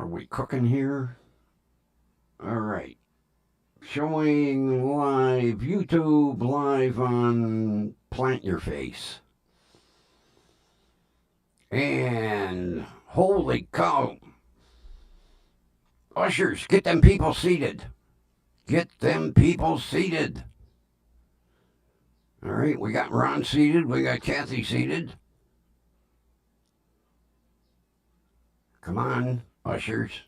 Are we cooking here? All right. Showing live YouTube live on Plant Your Face. And holy cow. Ushers, get them people seated. Get them people seated. All right, we got Ron seated. We got Kathy seated. Come on, ushers.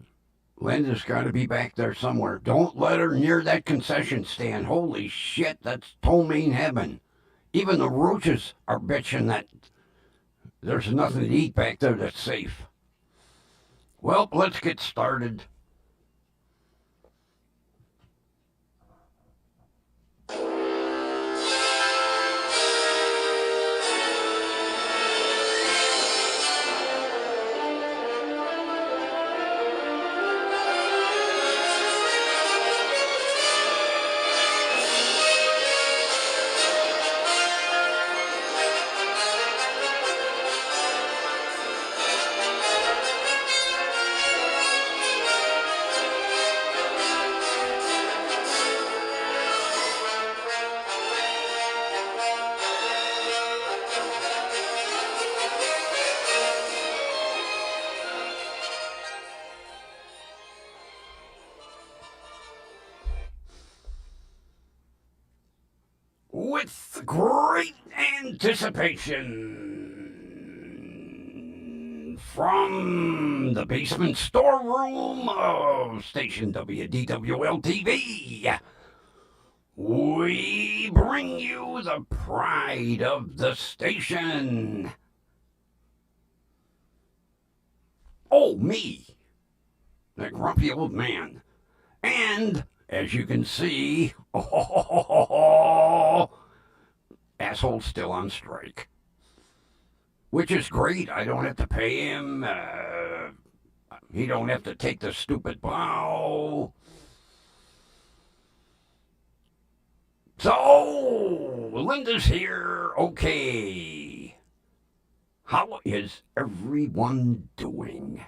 Linda's got to be back there somewhere. Don't let her near that concession stand. Holy shit, that's ptomaine heaven. Even the roaches are bitching that there's nothing to eat back there that's safe. Well, let's get started. With great anticipation from the basement storeroom of station WDWL TV, we bring you the pride of the station. Oh, me, that grumpy old man. And as you can see, asshole's still on strike. Which is great. I don't have to pay him. He don't have to take the stupid bow. So, Linda's here. Okay. How is everyone doing?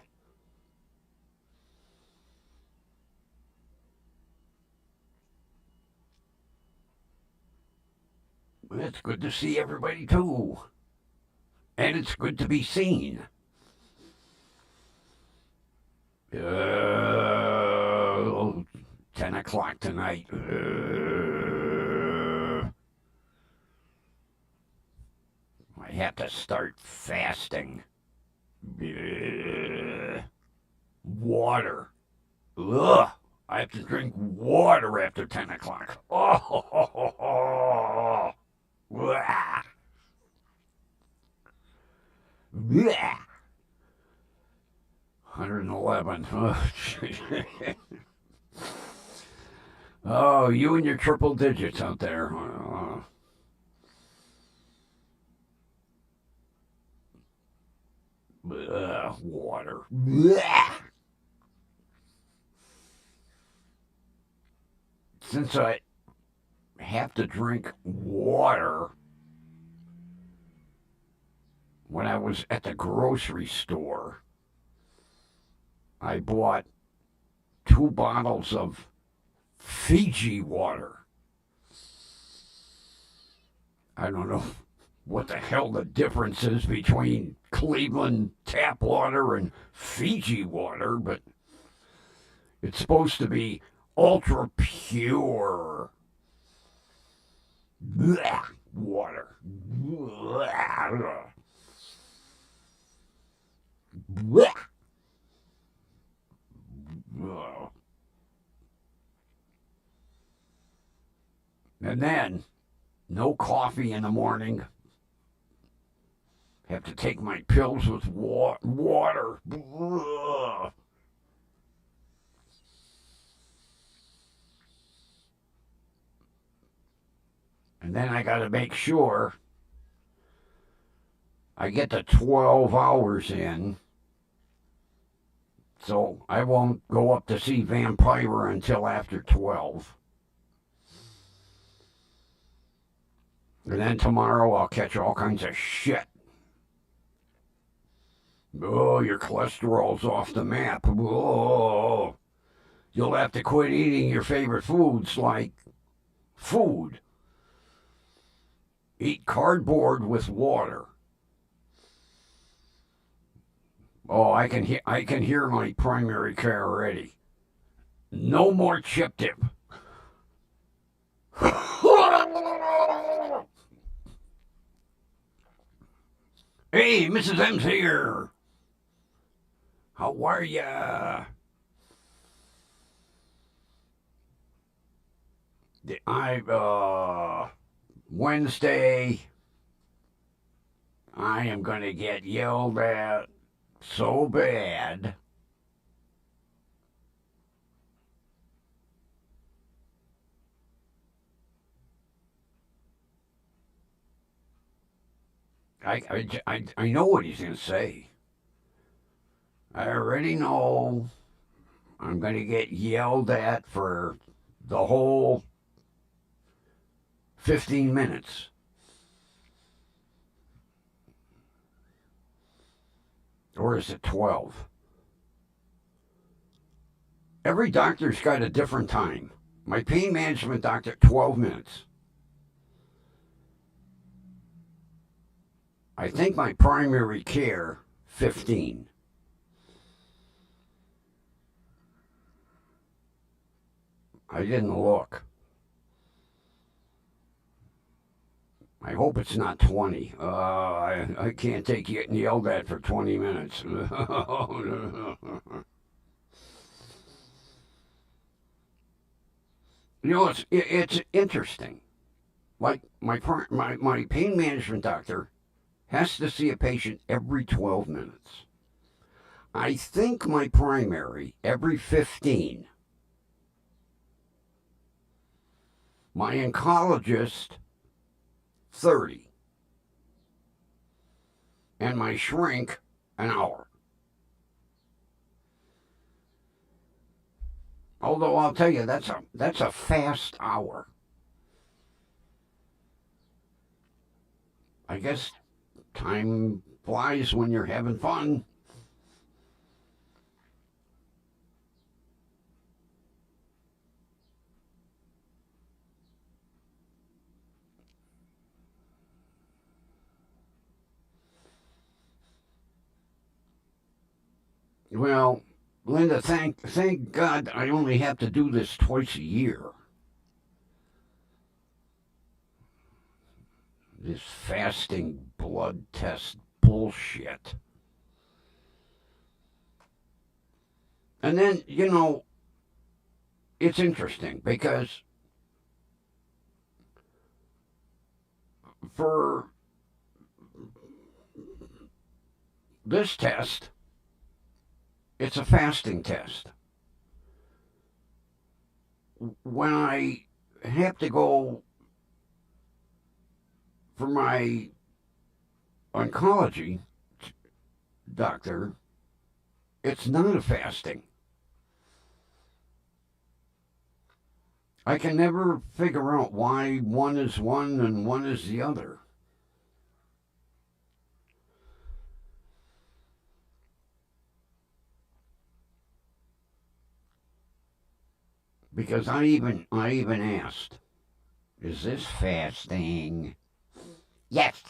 It's good to see everybody, too. And it's good to be seen. 10 o'clock tonight. I have to start fasting. Water. Ugh. I have to drink water after 10 o'clock. Oh. 111. Oh, you and your triple digits out there. Water. Since I have to drink water, when I was at the grocery store, I bought 2 bottles of Fiji water. I don't know what the hell the difference is between Cleveland tap water and Fiji water, but it's supposed to be ultra pure water. And then, no coffee in the morning. Have to take my pills with water. And then I got to make sure I get the 12 hours in. So I won't go up to see Vampire until after 12. And then tomorrow I'll catch all kinds of shit. Oh, your cholesterol's off the map. Oh, you'll have to quit eating your favorite foods like food. Eat cardboard with water. Oh, I can hear my primary care already. No more chip dip. Hey, Mrs. M's here. How are ya? Wednesday, I am gonna get yelled at so bad. I know what he's gonna say. I already know I'm gonna get yelled at for the whole 15 minutes. Or is it 12? Every doctor's got a different time. My pain management doctor, 12 minutes. I think my primary care, 15. I didn't look. I hope it's not 20. I can't take getting yelled at for 20 minutes. It's interesting. Like my pain management doctor has to see a patient every 12 minutes. I think my primary every 15. My oncologist 30. And my shrink an hour. Although I'll tell you that's a fast hour. I guess time flies when you're having fun. Well, Linda, thank God I only have to do this twice a year. This fasting blood test bullshit. And then, it's interesting because for this test, it's a fasting test. When I have to go for my oncology doctor, it's not a fasting. I can never figure out why one is one and one is the other. Because I even asked, is this fasting? Yes.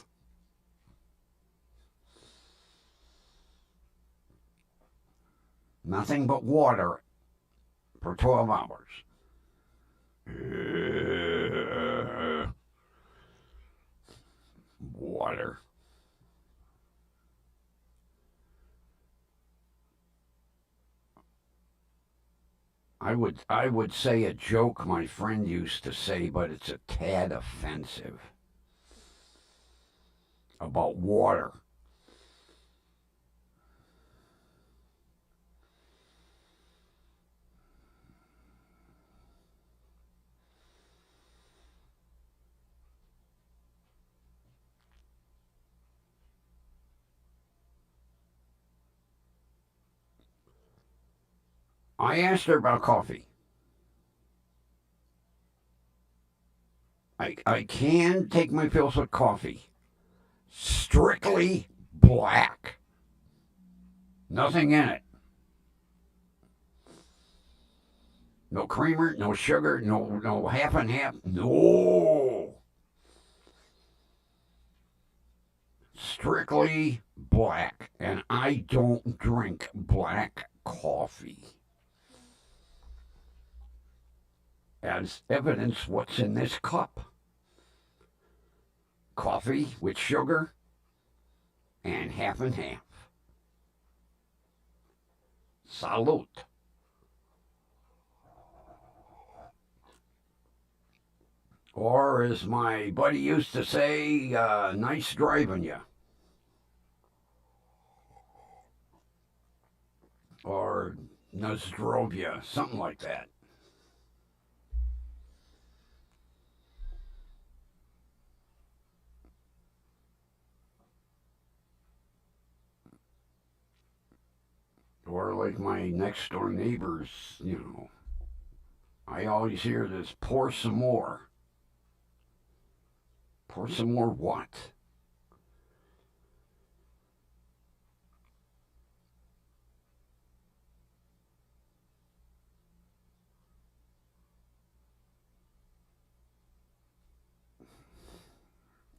Nothing but water for 12 hours. Water. I would say a joke my friend used to say, but it's a tad offensive. About water. I asked her about coffee. I can take my pills with coffee. Strictly black. Nothing in it. No creamer, no sugar, no half and half. No. Strictly black. And I don't drink black coffee. As evidence, what's in this cup? Coffee with sugar and half. Salute. Or as my buddy used to say, nice driving you. Or Nozdrovia, something like that. Or like my next door neighbors, I always hear this, pour some more. Pour some more what?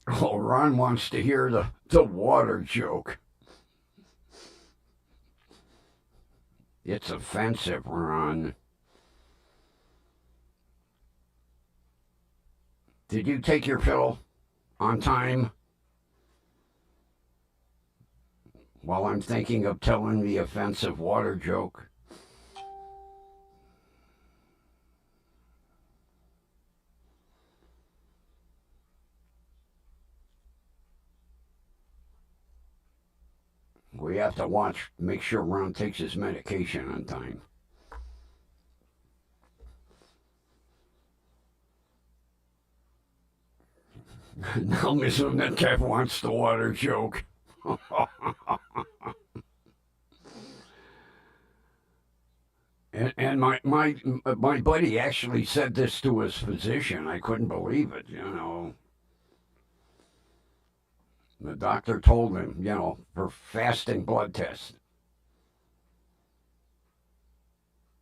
Oh, Ron wants to hear the water joke. It's offensive, Ron. Did you take your pill on time? While I'm thinking of telling the offensive water joke. We have to make sure Ron takes his medication on time. Now Miss Metcalf wants the water joke. and my buddy actually said this to his physician. I couldn't believe it, The doctor told him, for fasting blood test.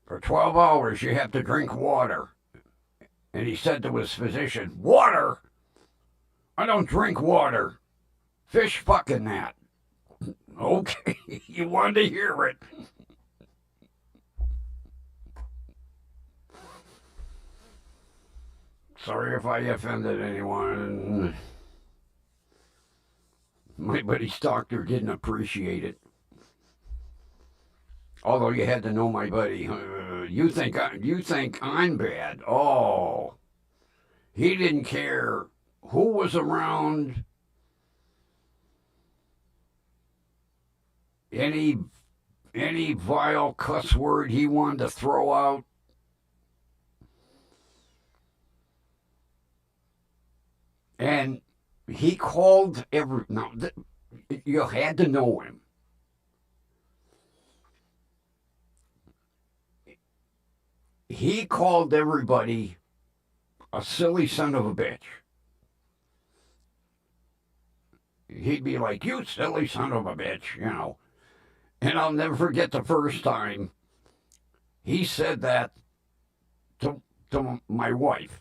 For 12 hours, you have to drink water. And he said to his physician, water? I don't drink water. Fish fucking that. Okay, you wanted to hear it. Sorry if I offended anyone. My buddy's doctor didn't appreciate it. Although you had to know my buddy. You think I'm bad. Oh. He didn't care who was around. Any vile cuss word he wanted to throw out. And he called you had to know him. He called everybody a silly son of a bitch. He'd be like, you silly son of a bitch, And I'll never forget the first time he said that to my wife.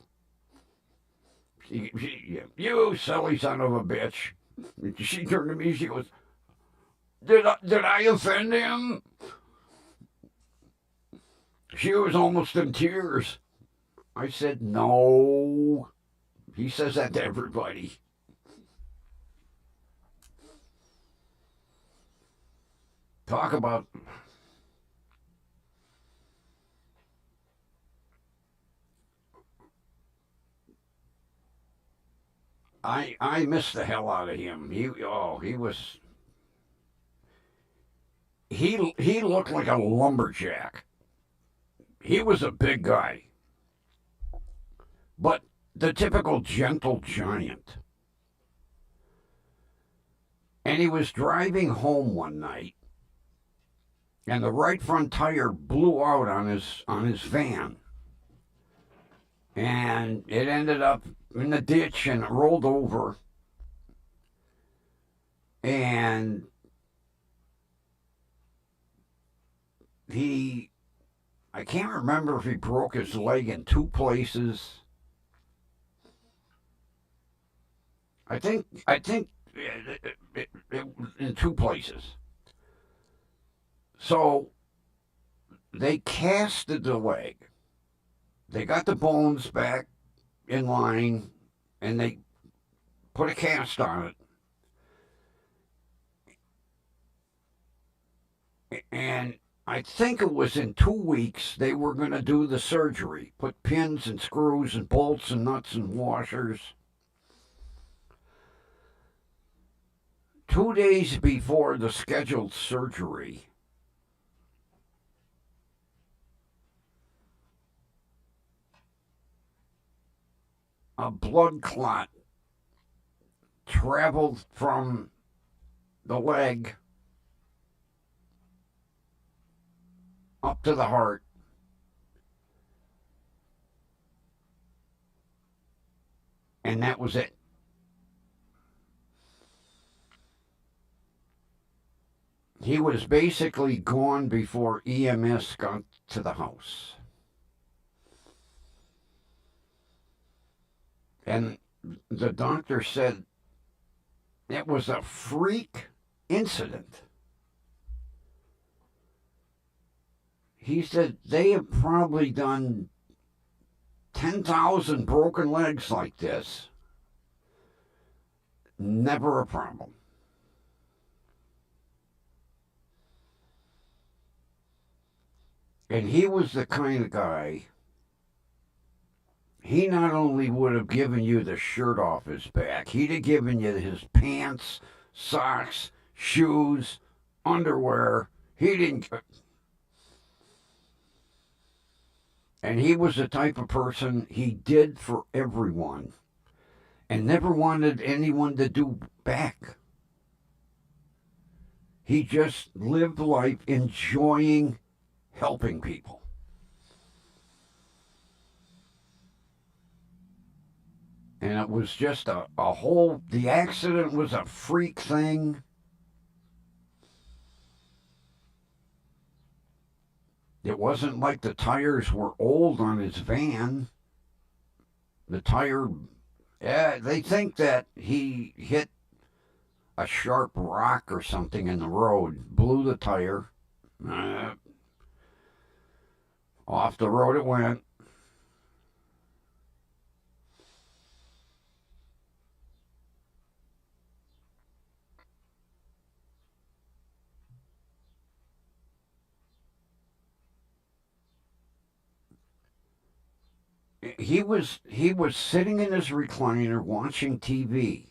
You silly son of a bitch. She turned to me, she goes, Did I offend him? She was almost in tears. I said, no. He says that to everybody. Talk about... I missed the hell out of him. He was... He looked like a lumberjack. He was a big guy. But the typical gentle giant. And he was driving home one night, and the right front tire blew out on his van. And it ended up in the ditch and it rolled over. And I can't remember if he broke his leg in two places. I think in two places. So they casted the leg. They got the bones back in line, and they put a cast on it. And I think it was in 2 weeks they were going to do the surgery, put pins and screws and bolts and nuts and washers. 2 days before the scheduled surgery, a blood clot traveled from the leg up to the heart. And that was it. He was basically gone before EMS got to the house. And the doctor said it was a freak incident. He said they have probably done 10,000 broken legs like this. Never a problem. And he was the kind of guy, he not only would have given you the shirt off his back, he'd have given you his pants, socks, shoes, underwear. He didn't. And he was the type of person, he did for everyone and never wanted anyone to do back. He just lived life enjoying helping people. And it was just a whole, the accident was a freak thing. It wasn't like the tires were old on his van. The tire, they think that he hit a sharp rock or something in the road, blew the tire. Off the road it went. He was sitting in his recliner watching TV.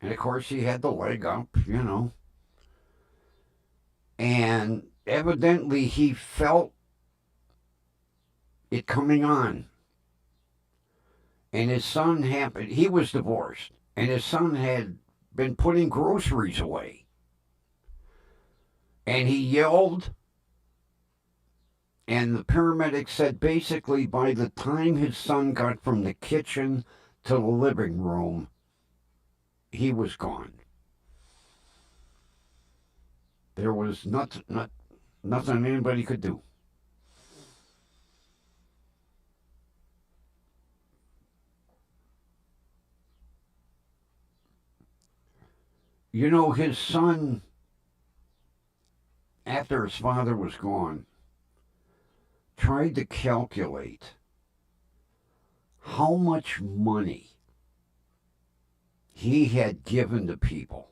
And of course he had the leg up, And evidently he felt it coming on. And his son he was divorced, and his son had been putting groceries away. And he yelled, and the paramedic said basically by the time his son got from the kitchen to the living room, he was gone. There was nothing anybody could do. His son, after his father was gone, tried to calculate how much money he had given to people.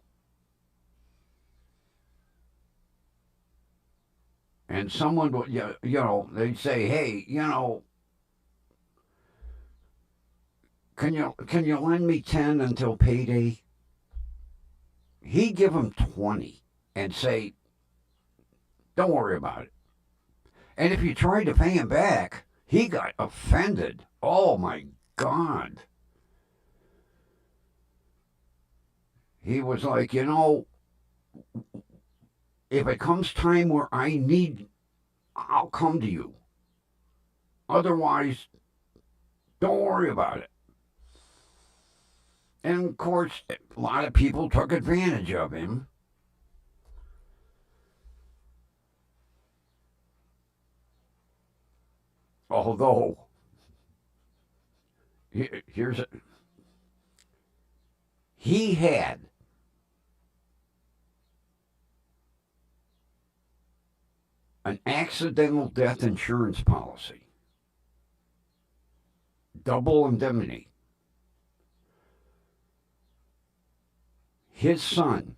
And someone would, they'd say, hey, can you lend me 10 until payday? He'd give him 20 and say, don't worry about it. And if you tried to pay him back, he got offended. Oh my God. He was like, if it comes time where I'll come to you. Otherwise, don't worry about it. And of course, a lot of people took advantage of him. Although, here's he had an accidental death insurance policy, double indemnity. His son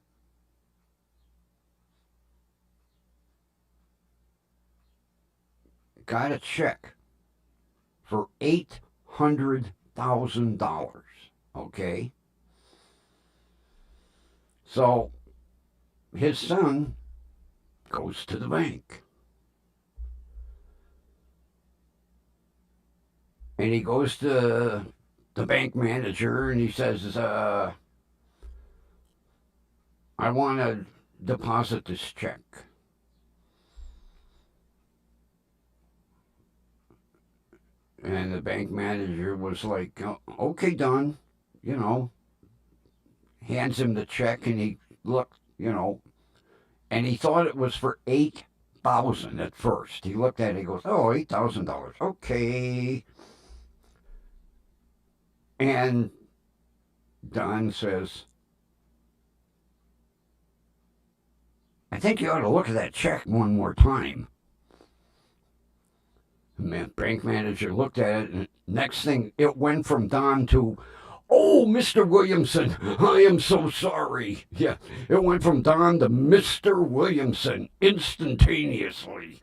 got a check for $800,000. Okay? So his son goes to the bank. And he goes to the bank manager and he says, I want to deposit this check. And the bank manager was like, "Oh, okay, done. You know, hands him the check and he looked, and he thought it was for 8,000 at first. He looked at it, he goes, oh, $8,000. Okay. And Don says, I think you ought to look at that check one more time. The bank manager looked at it, and next thing it went from Don to, oh, Mr. Williamson, I am so sorry. Yeah, it went from Don to Mr. Williamson instantaneously.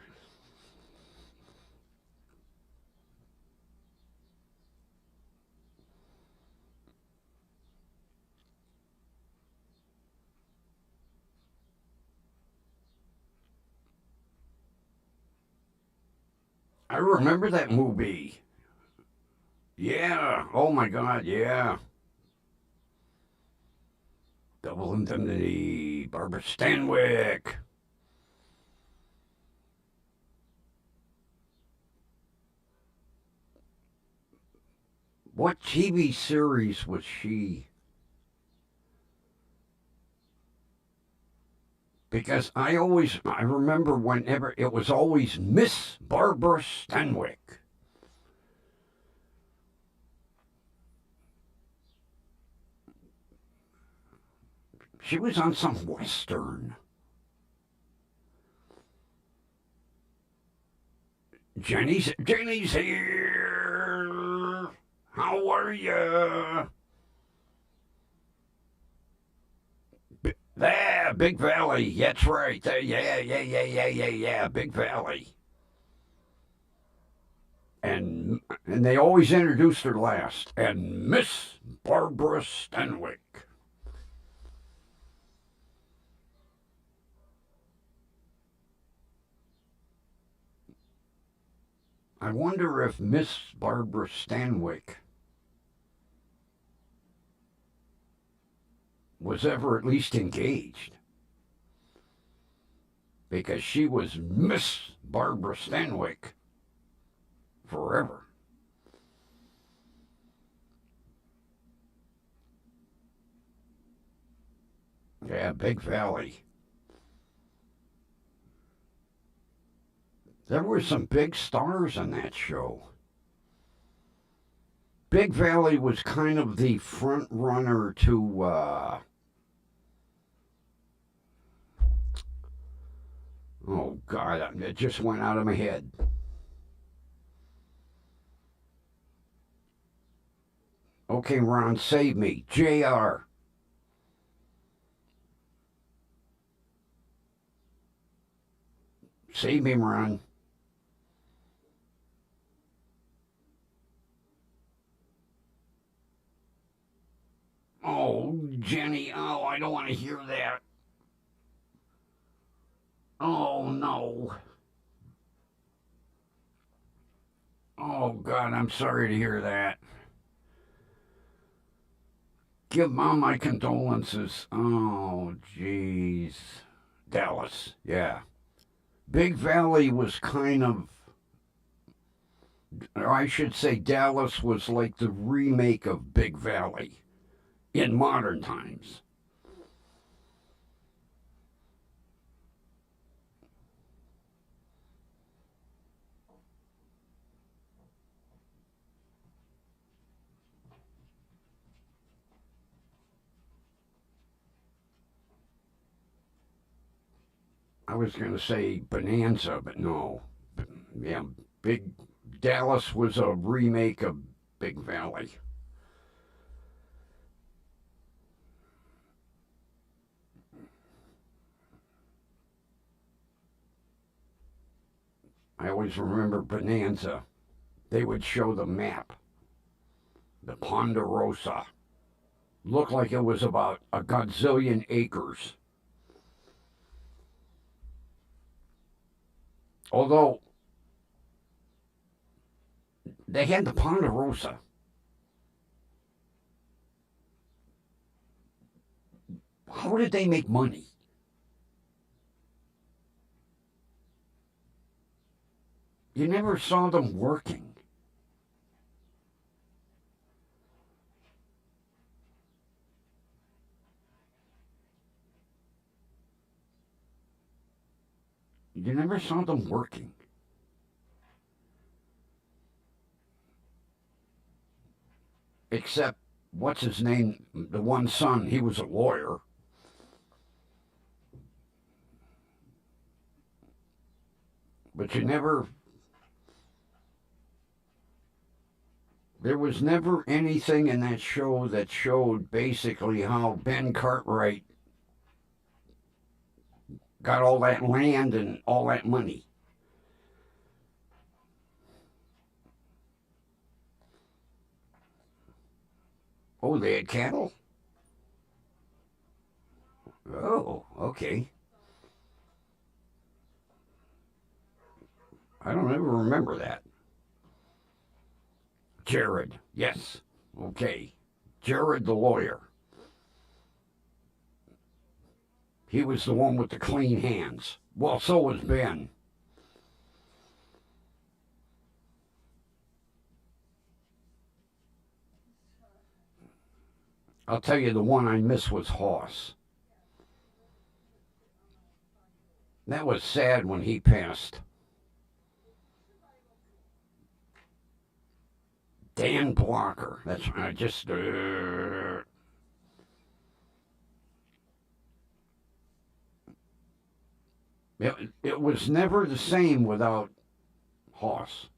I remember that movie. Yeah. Oh my God. Yeah. Double Indemnity. Barbara Stanwyck. What TV series was she? Because I remember whenever it was always Miss Barbara Stanwyck. She was on some Western. Jenny's here. How are you? There, Big Valley. That's right. Yeah. Big Valley. And they always introduced her last. And Miss Barbara Stanwyck. I wonder if Miss Barbara Stanwyck was ever at least engaged. Because she was Miss Barbara Stanwyck forever. Yeah, Big Valley. There were some big stars on that show. Big Valley was kind of the front runner to oh God, it just went out of my head. Okay, Ron, save me. JR. Save me, Ron. Oh, Jenny. Oh, I don't want to hear that. Oh, no. Oh, God, I'm sorry to hear that. Give Mom my condolences. Oh, jeez. Dallas, yeah. Big Valley was kind of, or I should say, Dallas was like the remake of Big Valley in modern times. I was going to say Bonanza, but no. Yeah, Big Dallas was a remake of Big Valley. I always remember Bonanza. They would show the map, the Ponderosa. Looked like it was about a godzillion acres. Although they had the Ponderosa. How did they make money? You never saw them working. You never saw them working. Except, what's his name? The one son, he was a lawyer. But you never. There was never anything in that show that showed basically how Ben Cartwright got all that land and all that money. Oh, they had cattle? Oh, okay. I don't ever remember that. Jared, yes. Okay. Jared the lawyer. He was the one with the clean hands. Well, so was Ben. I'll tell you, the one I missed was Hoss. That was sad when he passed. Dan Blocker. That's I just. It was never the same without Hoss.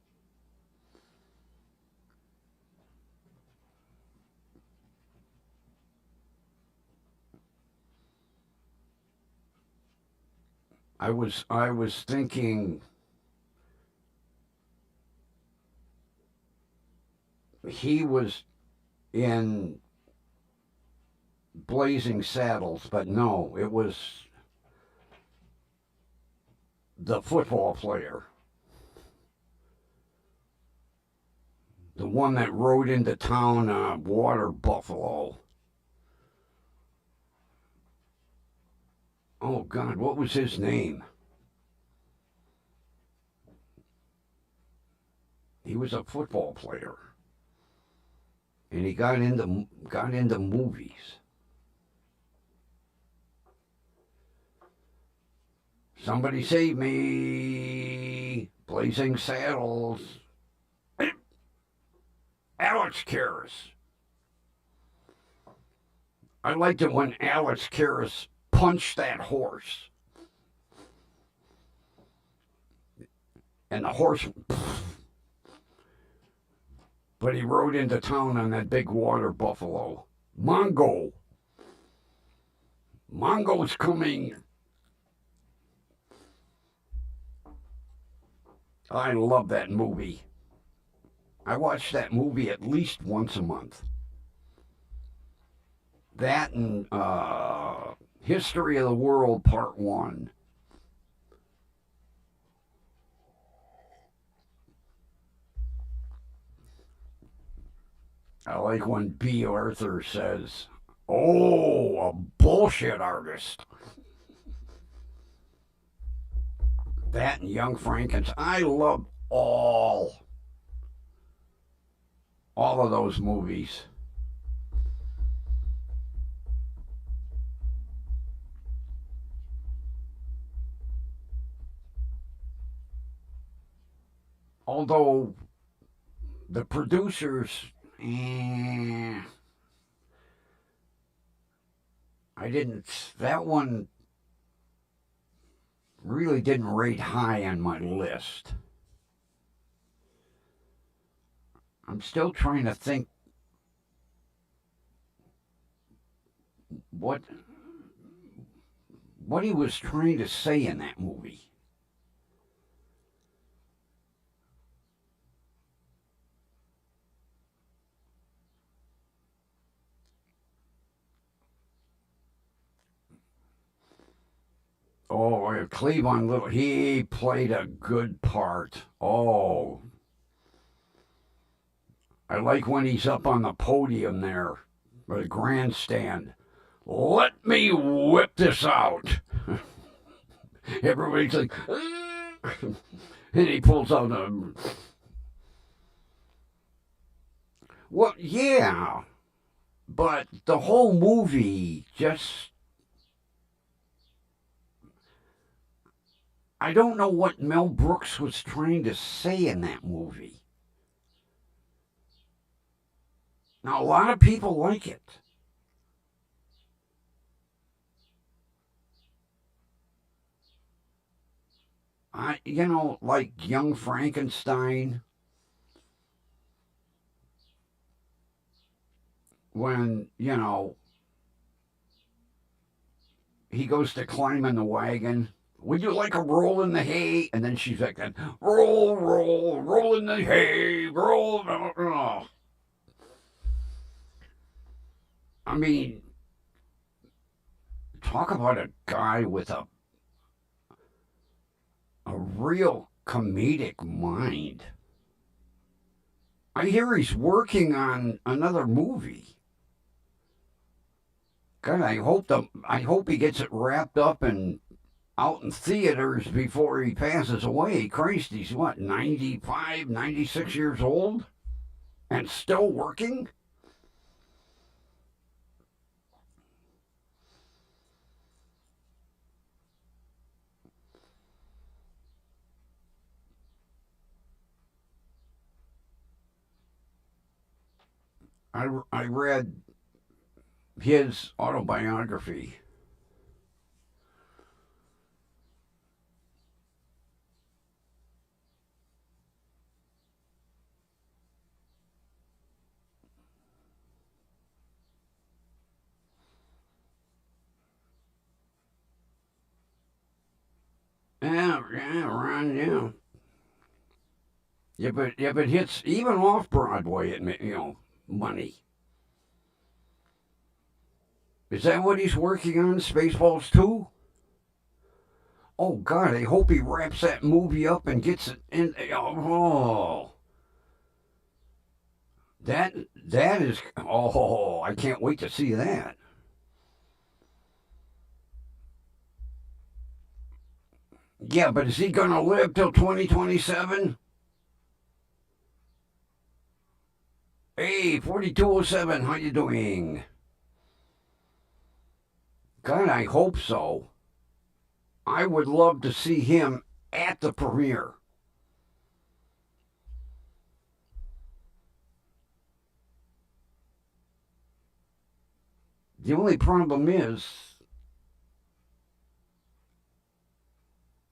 I was thinking he was in Blazing Saddles, but no, it was the football player. The one that rode into town, water buffalo. Oh God, what was his name? He was a football player, and he got into movies. Somebody save me! Blazing Saddles. Alex Karras. I liked it when Alex Karras punched that horse, and the horse. But he rode into town on that big water buffalo. Mongo. Mongo's coming. I love that movie. I watch that movie at least once a month. That and History of the World Part 1. I like when B. Arthur says, "Oh, a bullshit artist." That and Young Frankenstein. I love all of those movies. Although the producers, I didn't. That one, really didn't rate high on my list. I'm still trying to think what what he was trying to say in that movie. Oh, Cleavon Little, he played a good part. Oh, I like when he's up on the podium there, or the grandstand. Let me whip this out. Everybody's like, and he pulls out a. Well, yeah, but the whole movie just. I don't know what Mel Brooks was trying to say in that movie. Now, a lot of people like it. Like Young Frankenstein, when, he goes to climb in the wagon. Would you like a roll in the hay? And then she's like, roll, roll, roll in the hay, roll. Oh. I mean, talk about a guy with a real comedic mind. I hear he's working on another movie. God, I hope he gets it wrapped up and out in theaters before he passes away. Christ, he's what, 95, 96 years old? And still working? I read his autobiography. Yeah, Ron, yeah. If it hits even off Broadway, money. Is that what he's working on? Spaceballs 2? Oh God, I hope he wraps that movie up and gets it in. Oh, that is. Oh, I can't wait to see that. Yeah, but is he gonna live till 2027? Hey, 4207, how you doing? God, I hope so. I would love to see him at the premiere. The only problem is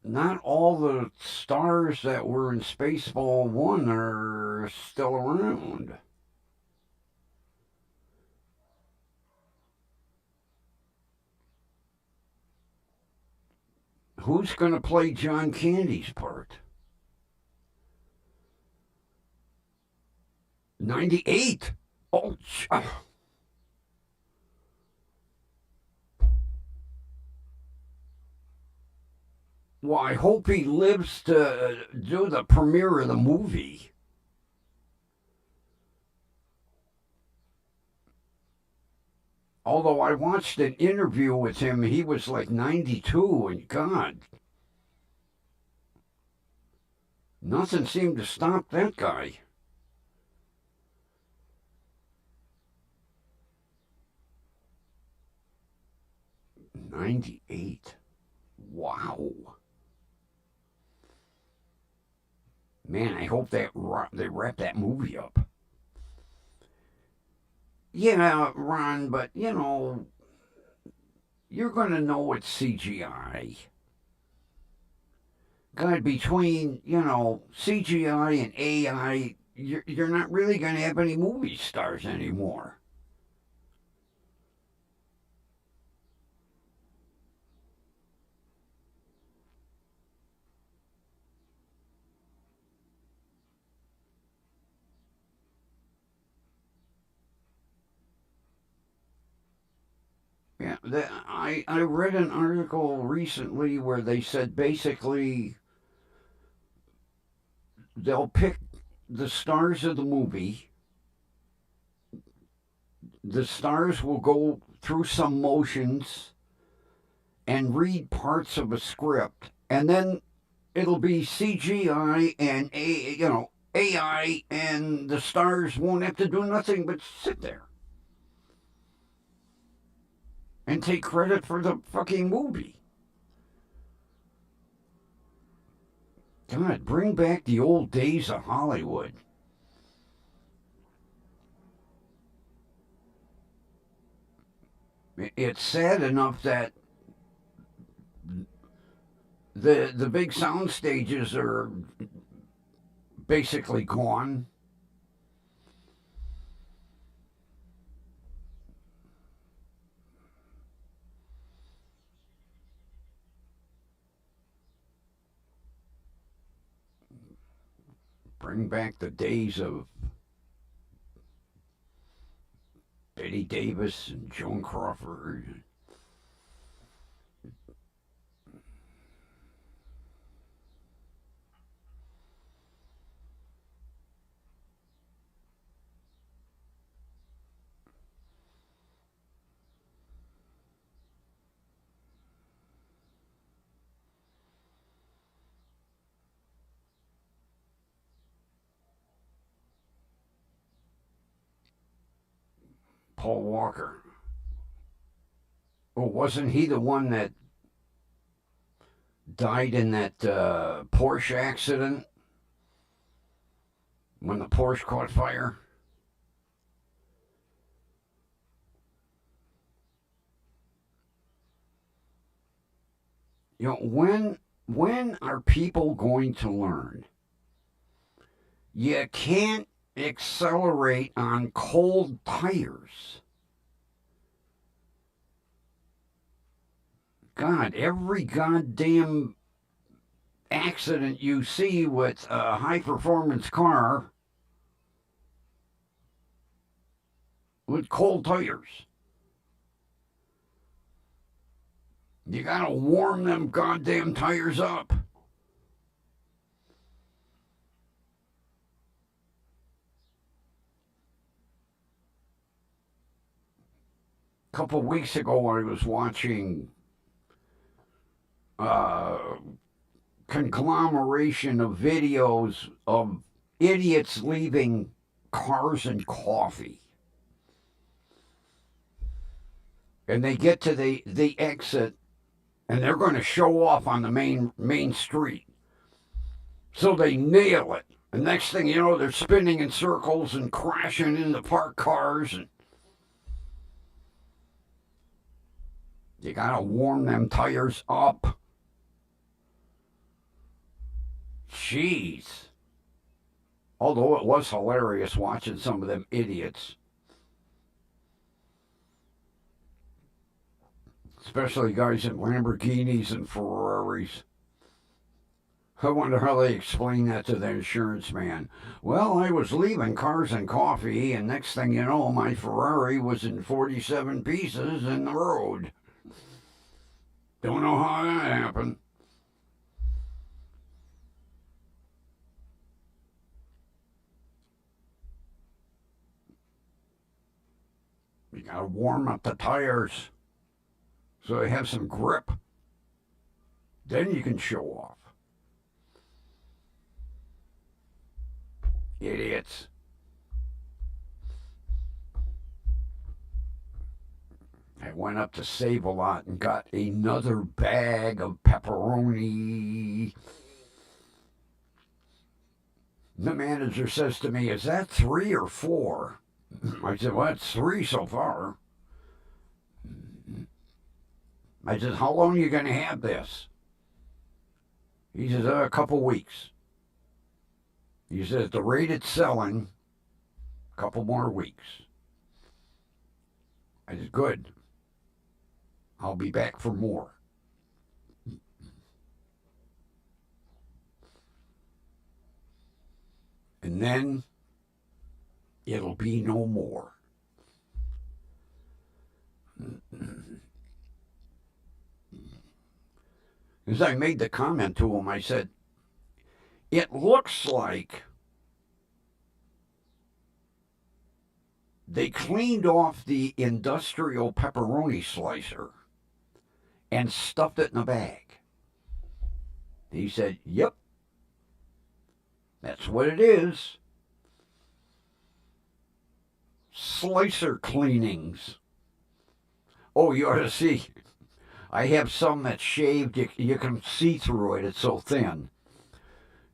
not all the stars that were in Spaceball 1 are still around. Who's going to play John Candy's part? 98? Oh, well, I hope he lives to do the premiere of the movie. Although I watched an interview with him, he was like 92, and God, nothing seemed to stop that guy. 98. Wow. Man, I hope that they wrap that movie up. Yeah, Ron, but you're going to know it's CGI. God, between, CGI and AI, you're not really going to have any movie stars anymore. Yeah, I read an article recently where they said basically they'll pick the stars of the movie. The stars will go through some motions and read parts of a script, and then it'll be CGI and AI, and the stars won't have to do nothing but sit there and take credit for the fucking movie. God, bring back the old days of Hollywood. It's sad enough that the big sound stages are basically gone. Bring back the days of Betty Davis and Joan Crawford. Paul Walker. Oh, wasn't he the one that died in that Porsche accident when the Porsche caught fire? When are people going to learn? You can't accelerate on cold tires. God, every goddamn accident you see with a high performance car with cold tires. You gotta warm them goddamn tires up. A couple weeks ago, I was watching a conglomeration of videos of idiots leaving cars and coffee. And they get to the exit and they're going to show off on the main street. So they nail it. The next thing you know, they're spinning in circles and crashing into parked cars. And you gotta warm them tires up. Jeez. Although it was hilarious watching some of them idiots. Especially guys in Lamborghinis and Ferraris. I wonder how they explain that to the insurance man. Well, I was leaving cars and coffee, and next thing you know, my Ferrari was in 47 pieces in the road. Don't know how that happened. You gotta warm up the tires so they have some grip. Then you can show off. Idiots. I went up to Save-A-Lot and got another bag of pepperoni. The manager says to me, "Is that 3 or 4?" I said, "Well, it's 3 so far." I said, "How long are you going to have this?" He says, a couple weeks. He says, at the rate it's selling, a couple more weeks. I said, good. I'll be back for more. And then it'll be no more. As I made the comment to him, I said, it looks like they cleaned off the industrial pepperoni slicer and stuffed it in a bag. He said, yep, that's what it is. Slicer cleanings. Oh, you ought to see. I have some that's shaved. You can see through it. It's so thin.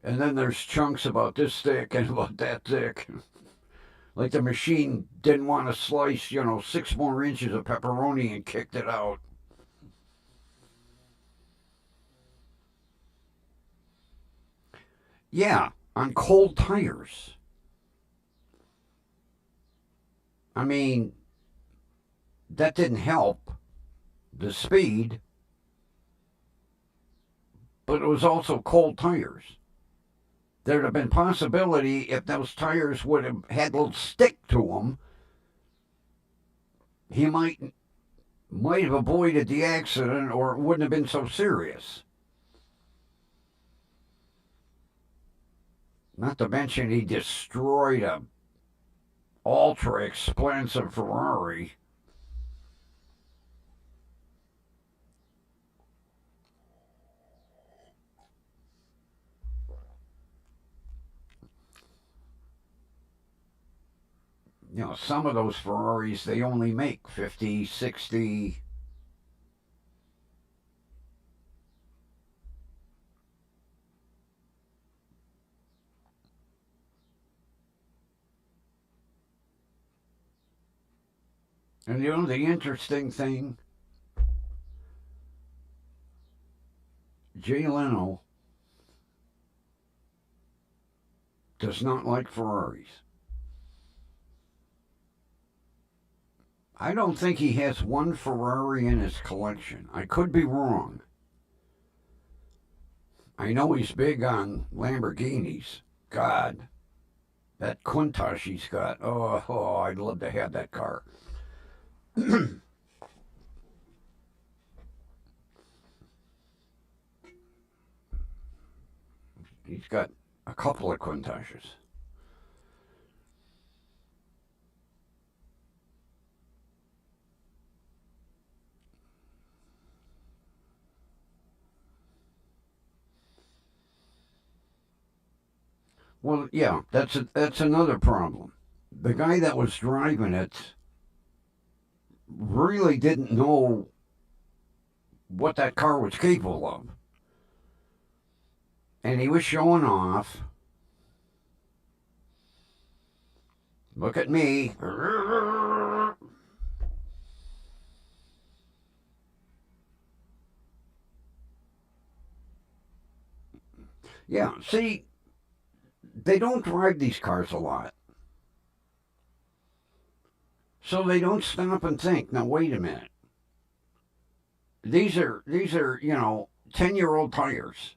And then there's chunks about this thick and about that thick. Like the machine didn't want to slice, 6 more inches of pepperoni and kicked it out. Yeah, on cold tires. I mean, that didn't help the speed, but it was also cold tires. There'd have been possibility if those tires would have had a little stick to them, he might have avoided the accident, or it wouldn't have been so serious. Not to mention he destroyed a ultra expensive Ferrari. Some of those Ferraris, they only make 50, 60. And the interesting thing, Jay Leno does not like Ferraris. I don't think he has one Ferrari in his collection. I could be wrong. I know he's big on Lamborghinis. God, that Countach he's got. Oh, I'd love to have that car. He's got a couple of Countaches. Well, yeah, that's another problem. The guy that was driving it really didn't know what that car was capable of. And he was showing off. Look at me. Yeah, see, they don't drive these cars a lot. So they don't stop and think, now wait a minute. These are 10-year-old tires.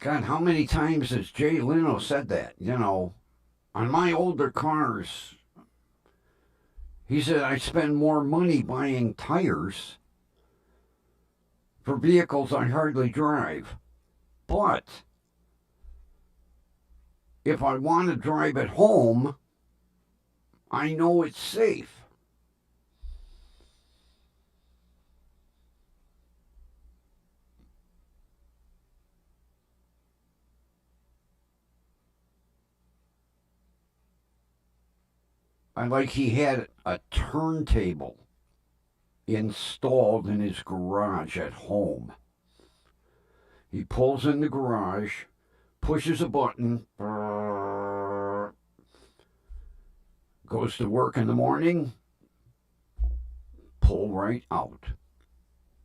God, how many times has Jay Leno said that? On my older cars, he said I spend more money buying tires for vehicles I hardly drive. But if I want to drive it home, I know it's safe. He had a turntable installed in his garage at home. He pulls in the garage, pushes a button, goes to work in the morning, pull right out.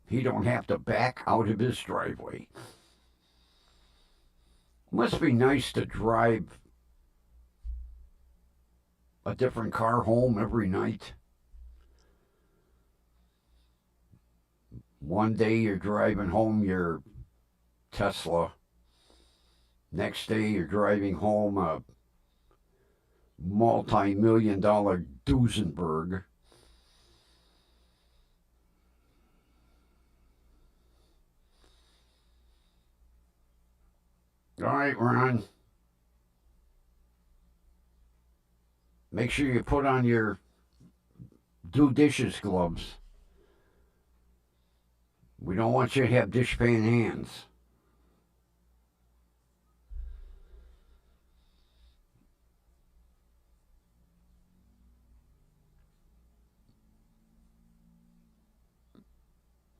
He don't have to back out of his driveway. Must be nice to drive a different car home every night. One day you're driving home your Tesla. Next day you're driving home a multi-million-dollar Duesenberg. All right, Ron. Make sure you put on your do dishes gloves. We don't want you to have dishpan hands.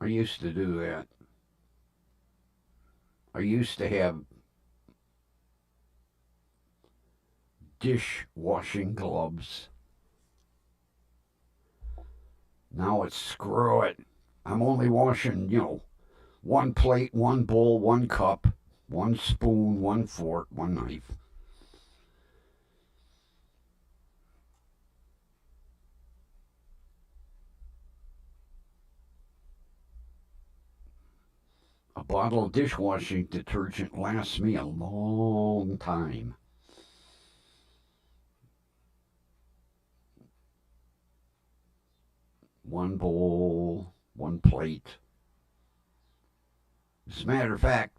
I used to do that. I used to have dishwashing gloves. Now it's screw it. I'm only washing, one plate, one bowl, one cup, one spoon, one fork, one knife. A bottle of dishwashing detergent lasts me a long time. One bowl, one plate. As a matter of fact,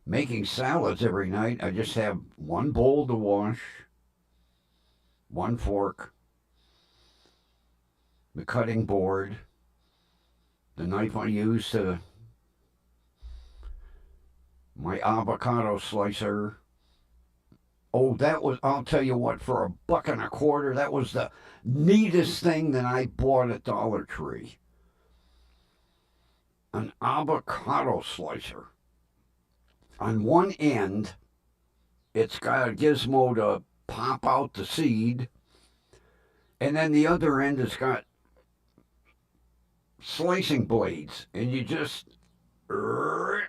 making salads every night, I just have one bowl to wash, one fork, the cutting board, the knife I use to my avocado slicer. Oh, I'll tell you what, for $1.25, that was the neatest thing that I bought at Dollar Tree. An avocado slicer. On one end, it's got a gizmo to pop out the seed, and then the other end has got slicing blades, and you just, and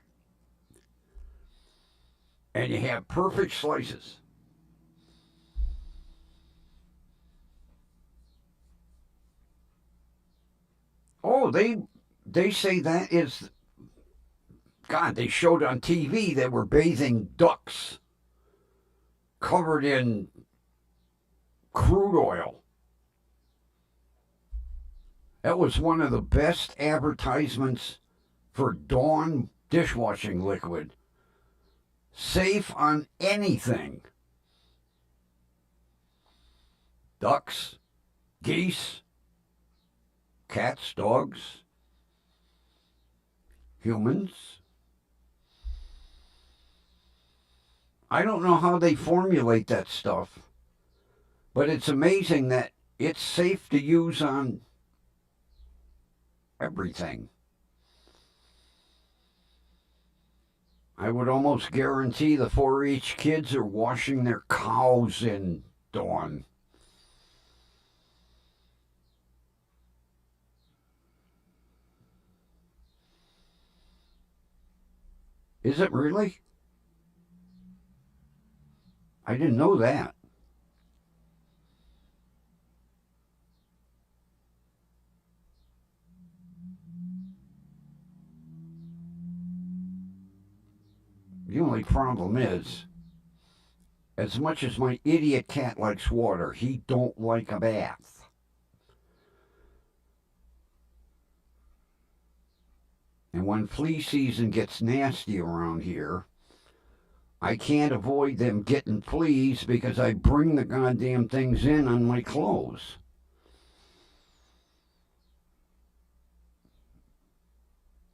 you have perfect slices. Oh, they say that is, God, they showed on TV that were bathing ducks covered in crude oil. That was one of the best advertisements for Dawn dishwashing liquid. Safe on anything. Ducks, geese, cats, dogs, humans. I don't know how they formulate that stuff, but it's amazing that it's safe to use on everything. I would almost guarantee the 4-H kids are washing their cows in Dawn. Is it really? I didn't know that. The only problem is, as much as my idiot cat likes water, he don't like a bath. And when flea season gets nasty around here, I can't avoid them getting fleas because I bring the goddamn things in on my clothes.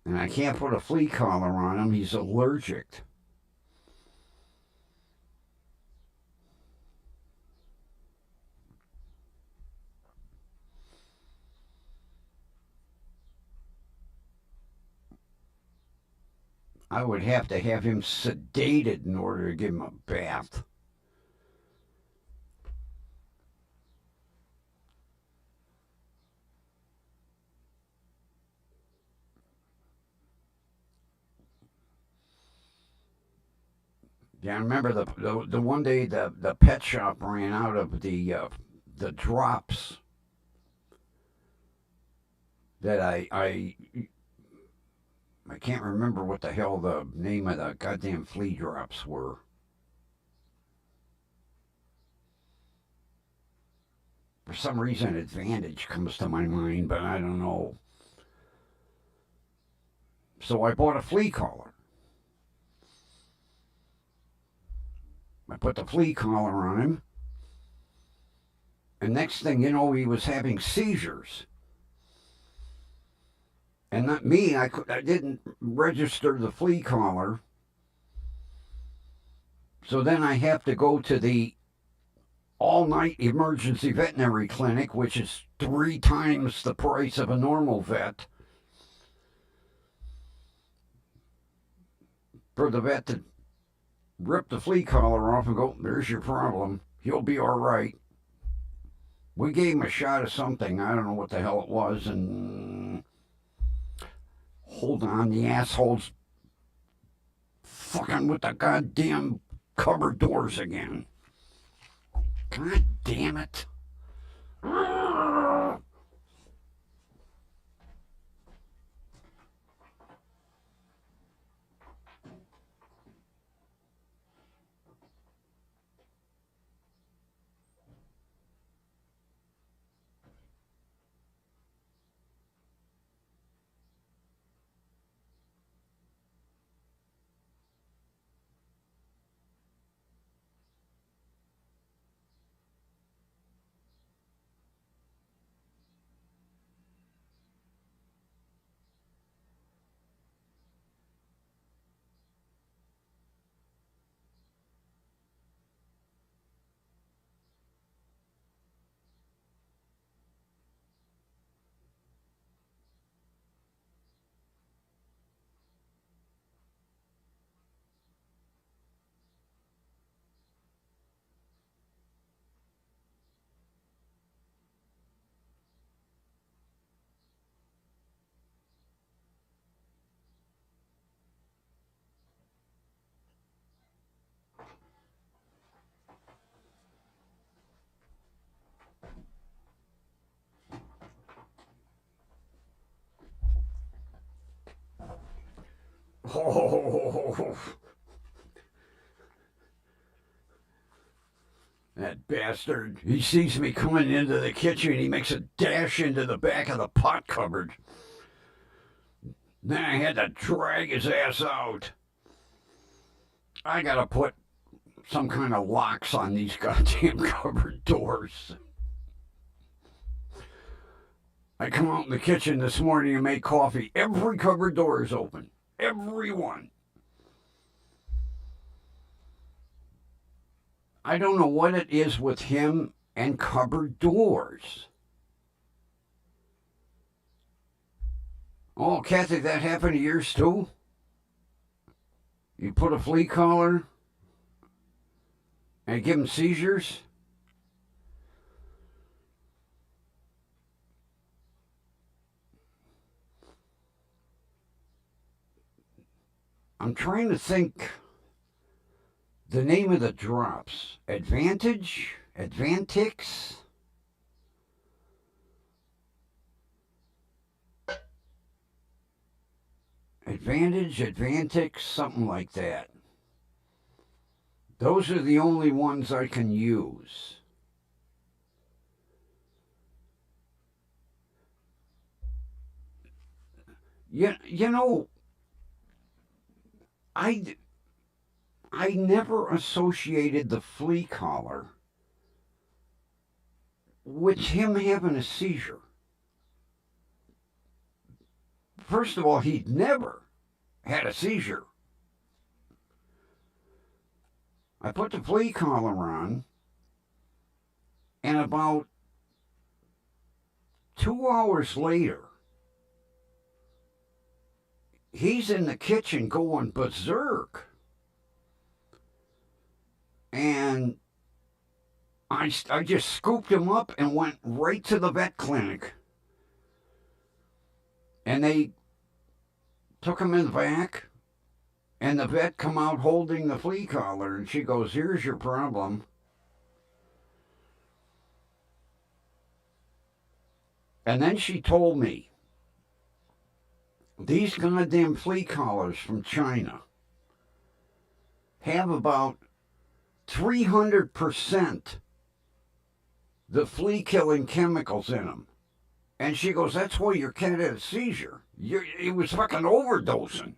And I can't put a flea collar on him. He's allergic. I would have to have him sedated in order to give him a bath. Yeah, I remember the one day the pet shop ran out of the drops that I can't remember what the hell the name of the goddamn flea drops were. For some reason, Advantage comes to my mind, but I don't know. So I bought a flea collar. I put the flea collar on him, and next thing you know, he was having seizures. And not me, I didn't register the flea collar. So then I have to go to the all-night emergency veterinary clinic, which is 3 times the price of a normal vet, for the vet to rip the flea collar off and go, there's your problem. You'll be all right. We gave him a shot of something. I don't know what the hell it was. And hold on, the asshole's fucking with the goddamn cupboard doors again. God damn it. Oh, that bastard. He sees me coming into the kitchen. He makes a dash into the back of the pot cupboard. Then I had to drag his ass out. I gotta put some kind of locks on these goddamn cupboard doors. I come out in the kitchen this morning and make coffee. Every cupboard door is open. Every one. I don't know what it is with him and cupboard doors. Oh, Kathy, that happened to yours too? You put a flea collar and give him seizures? I'm trying to think the name of the drops. Advantage? Advantix? Advantage, Advantix, something like that. Those are the only ones I can use. You know, I never associated the flea collar with him having a seizure. First of all, he'd never had a seizure. I put the flea collar on, and about 2 hours later, he's in the kitchen going berserk. And I just scooped him up and went right to the vet clinic. And they took him in the back And the vet come out holding the flea collar, and she goes, "Here's your problem." And then she told me, these goddamn flea collars from China have about 300% the flea killing chemicals in them. And she goes, "That's why your cat had a seizure. It was fucking overdosing."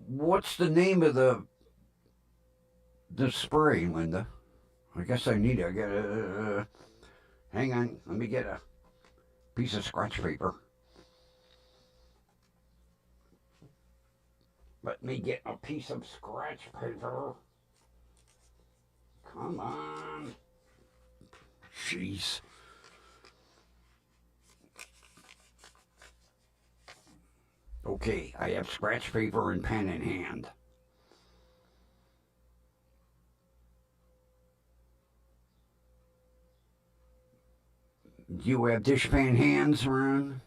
What's the name of the spray, Linda? I guess I need it. I got hang on, let me get a piece of scratch paper. Let me get a piece of scratch paper. Come on. Jeez. Okay, I have scratch paper and pen in hand. Do you have dishpan hands, Ron?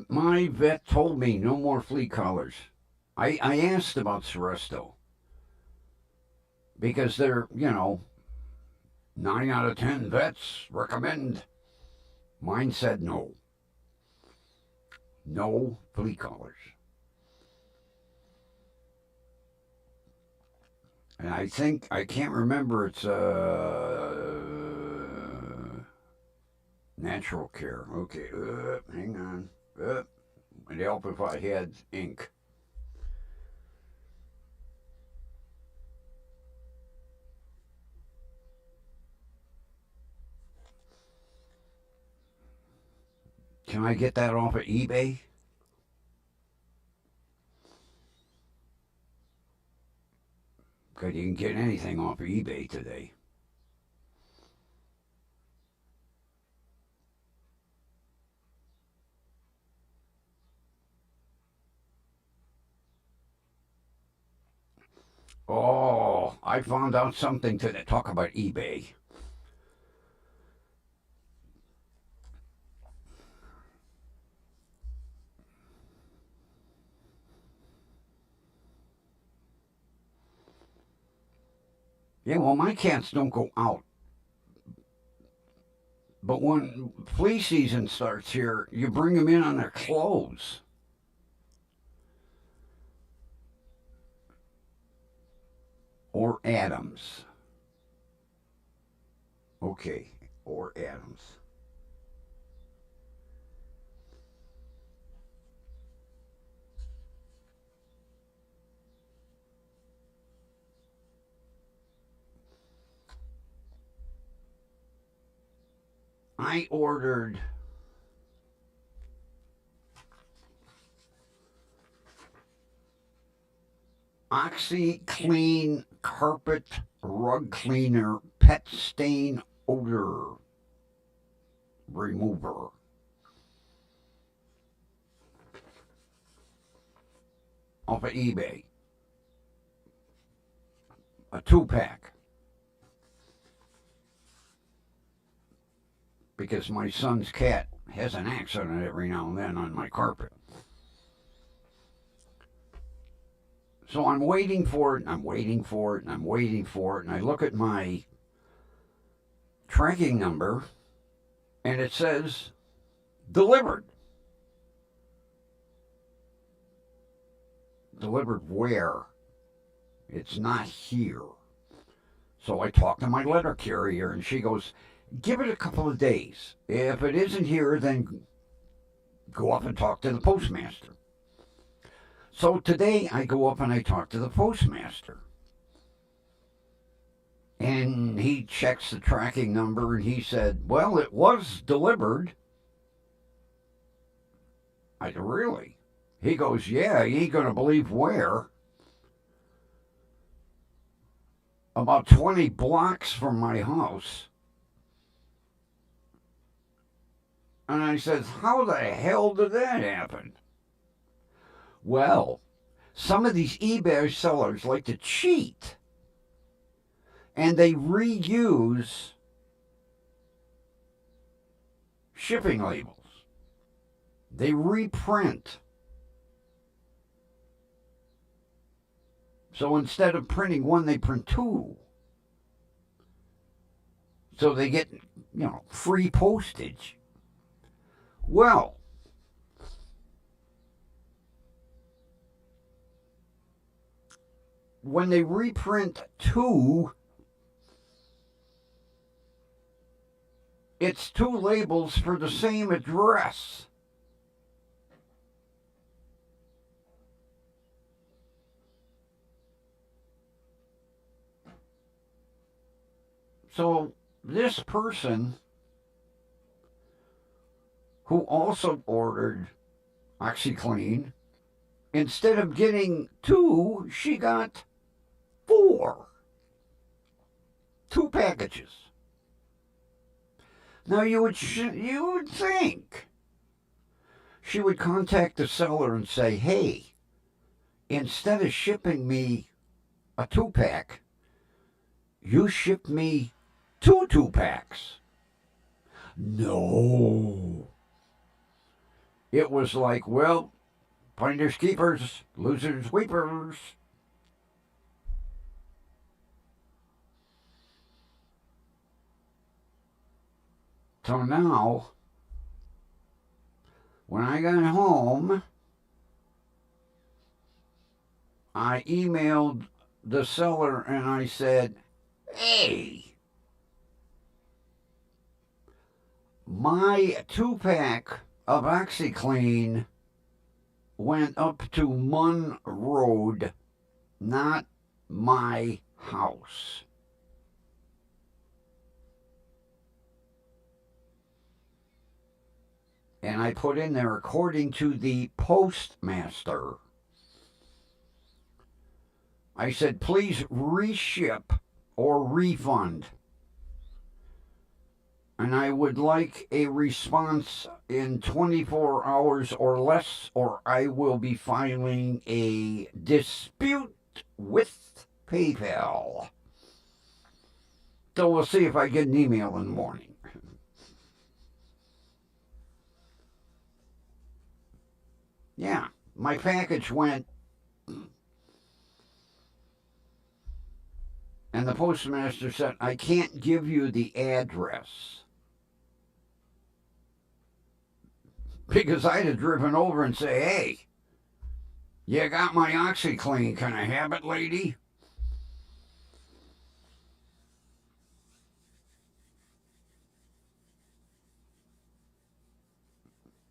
My vet told me no more flea collars. I asked about Seresto because they're, 9 out of 10 vets recommend. Mine said no. No flea collars. And I think, I can't remember, it's natural care. Okay, hang on. It'd help if I had ink. Can I get that off of eBay? Because you can get anything off of eBay today. Oh, I found out something to talk about eBay. Yeah, well, my cats don't go out. But when flea season starts here, you bring them in on their clothes. Or Adams. Okay, or Adams. I ordered OxyClean carpet rug cleaner pet stain odor remover. Off of eBay. A 2-pack. Because my son's cat has an accident every now and then on my carpet. So I'm waiting for it, and I'm waiting for it, and I'm waiting for it, and I look at my tracking number, and it says delivered. delivered where? It's not here. So I talked to my letter carrier, and she goes, give it a couple of days. If it isn't here, then go up and talk to the postmaster. So today I go up and I talk to the postmaster. And he checks the tracking number, and he said, well, it was delivered. I said, really? He goes, yeah, you ain't going to believe where. About 20 blocks from my house. And I said, how the hell did that happen? Well, some of these eBay sellers like to cheat. And they reuse shipping labels. They reprint. So instead of printing one, they print two. So they get, free postage. Well, when they reprint two, it's two labels for the same address. So this person who also ordered OxyClean, instead of getting two, she got 4. 2 packages. Now you would think she would contact the seller and say, hey, instead of shipping me a 2-pack, you ship me 2 2-packs. No. It was like, well, finders keepers, losers weepers. So now, when I got home, I emailed the seller and I said, hey, my 2-pack of OxyClean went up to Munn Road, not my house. And I put in there, according to the postmaster, I said, please reship or refund. And I would like a response in 24 hours or less, or I will be filing a dispute with PayPal. So we'll see if I get an email in the morning. Yeah, my package went, and the postmaster said, I can't give you the address. Because I'd have driven over and say, hey, you got my OxyClean, can I have it, lady?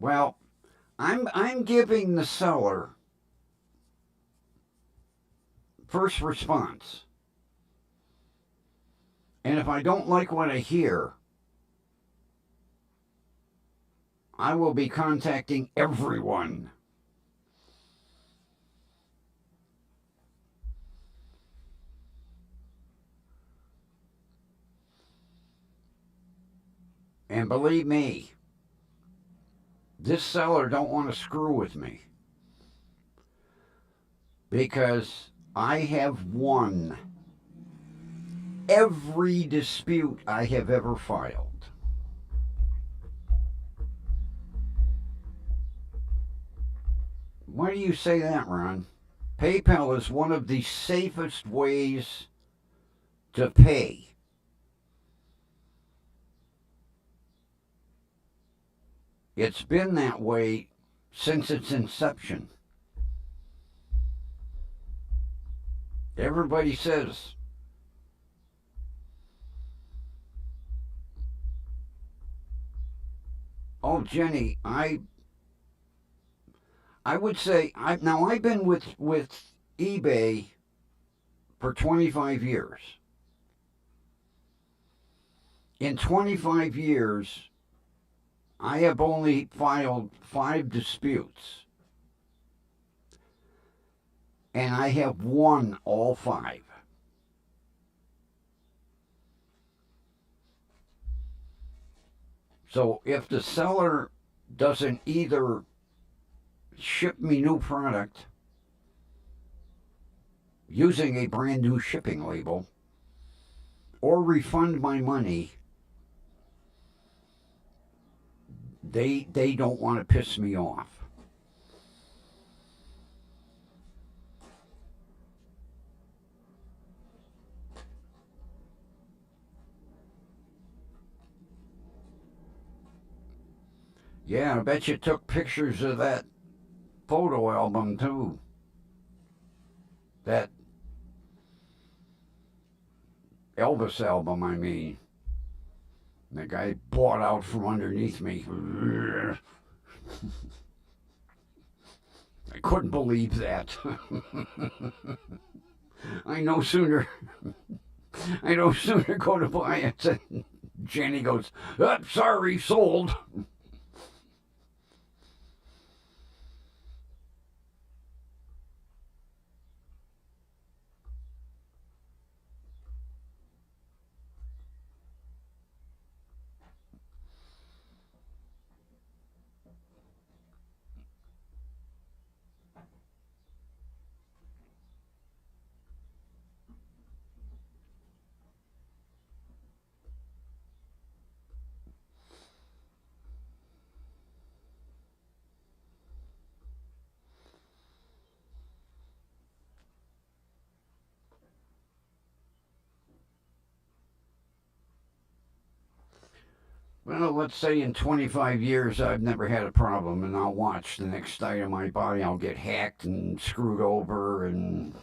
Well, I'm giving the seller first response. And if I don't like what I hear, I will be contacting everyone. And believe me, this seller don't want to screw with me. Because I have won every dispute I have ever filed. Why do you say that, Ron? PayPal is one of the safest ways to pay. It's been that way since its inception. Everybody says, "Oh, Jenny, I would say I've been with eBay for 25 years. In 25 years, I have only filed 5 disputes, and I have won all 5. So if the seller doesn't either ship me new product using a brand new shipping label or refund my money, they don't want to piss me off. Yeah, I bet you took pictures of that photo album too. That Elvis album, I mean. The guy bought out from underneath me. I couldn't believe that. I no sooner go to buy it and Jenny goes, oh, sorry, sold. Well, let's say in 25 years I've never had a problem, and I'll watch the next item I buy, I'll get hacked and screwed over, and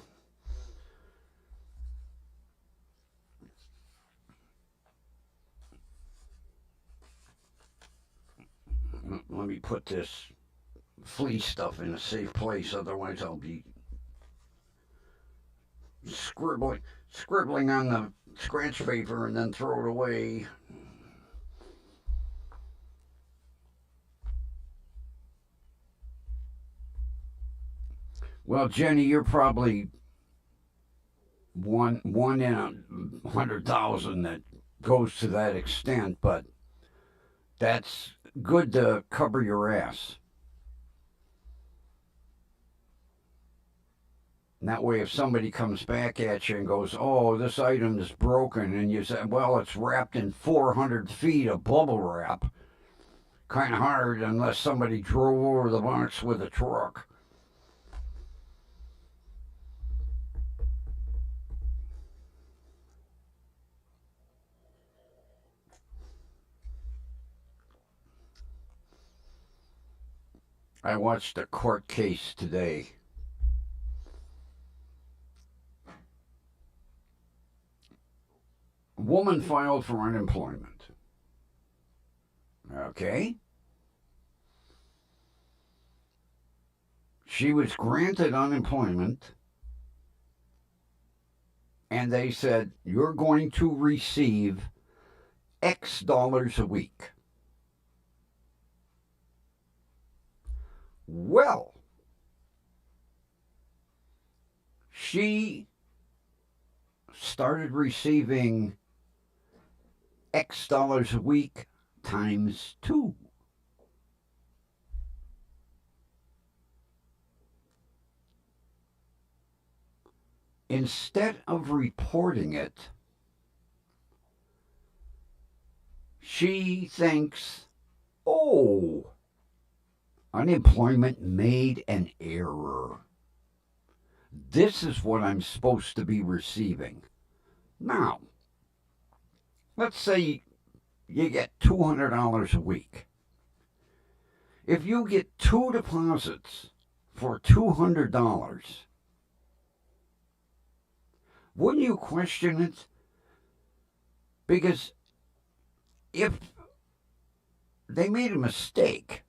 let me put this flea stuff in a safe place, otherwise I'll be scribbling on the scratch paper and then throw it away. Well, Jenny, you're probably one in 100,000 that goes to that extent, but that's good to cover your ass. And that way, if somebody comes back at you and goes, "Oh, this item is broken," and you say, "Well, it's wrapped in 400 feet of bubble wrap," kind of hard unless somebody drove over the box with a truck. I watched a court case today. Woman filed for unemployment. Okay. She was granted unemployment, and they said, "You're going to receive X dollars a week." Well, she started receiving X dollars a week times 2. Instead of reporting it, she thinks, "Oh, unemployment made an error. This is what I'm supposed to be receiving." Now, let's say you get $200 a week. If you get 2 deposits for $200, Wouldn't you question it? Because if they made a mistake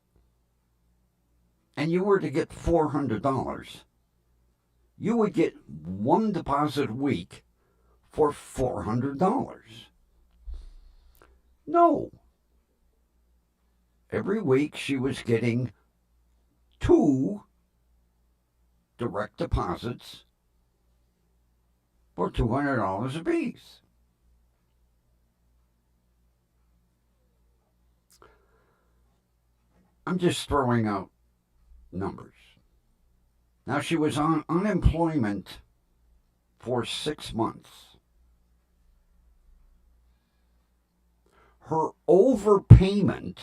and you were to get $400, you would get one deposit a week for $400. No. Every week she was getting 2 direct deposits for $200 apiece. I'm just throwing out numbers. Now, she was on unemployment for 6 months. Her overpayment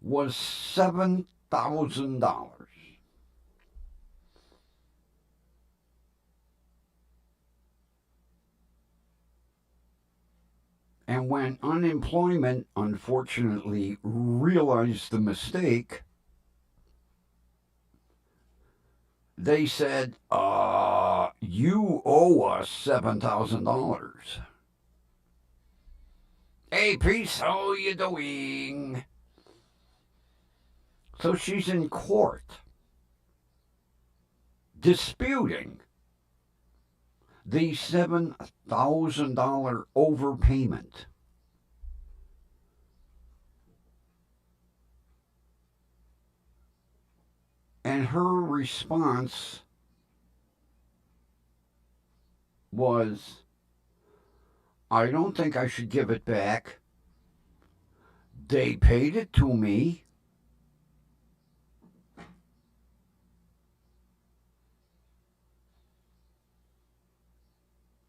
was $7,000. And when unemployment, unfortunately, realized the mistake, they said, you owe us $7,000. Hey, peace, how you doing? So she's in court disputing the $7,000 overpayment. And her response was, I don't think I should give it back. They paid it to me.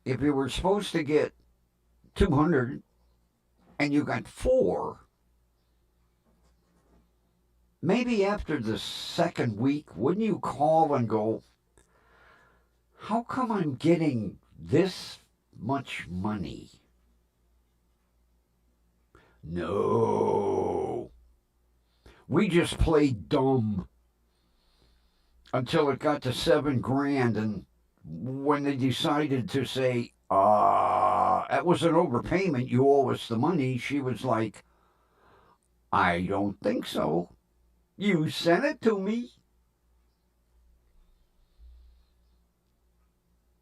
If you were supposed to get 200 and you got 4, maybe after the second week, wouldn't you call and go, how come I'm getting this much money? No. We just played dumb until it got to $7,000, and when they decided to say, that was an overpayment, you owe us the money, she was like, I don't think so. You sent it to me.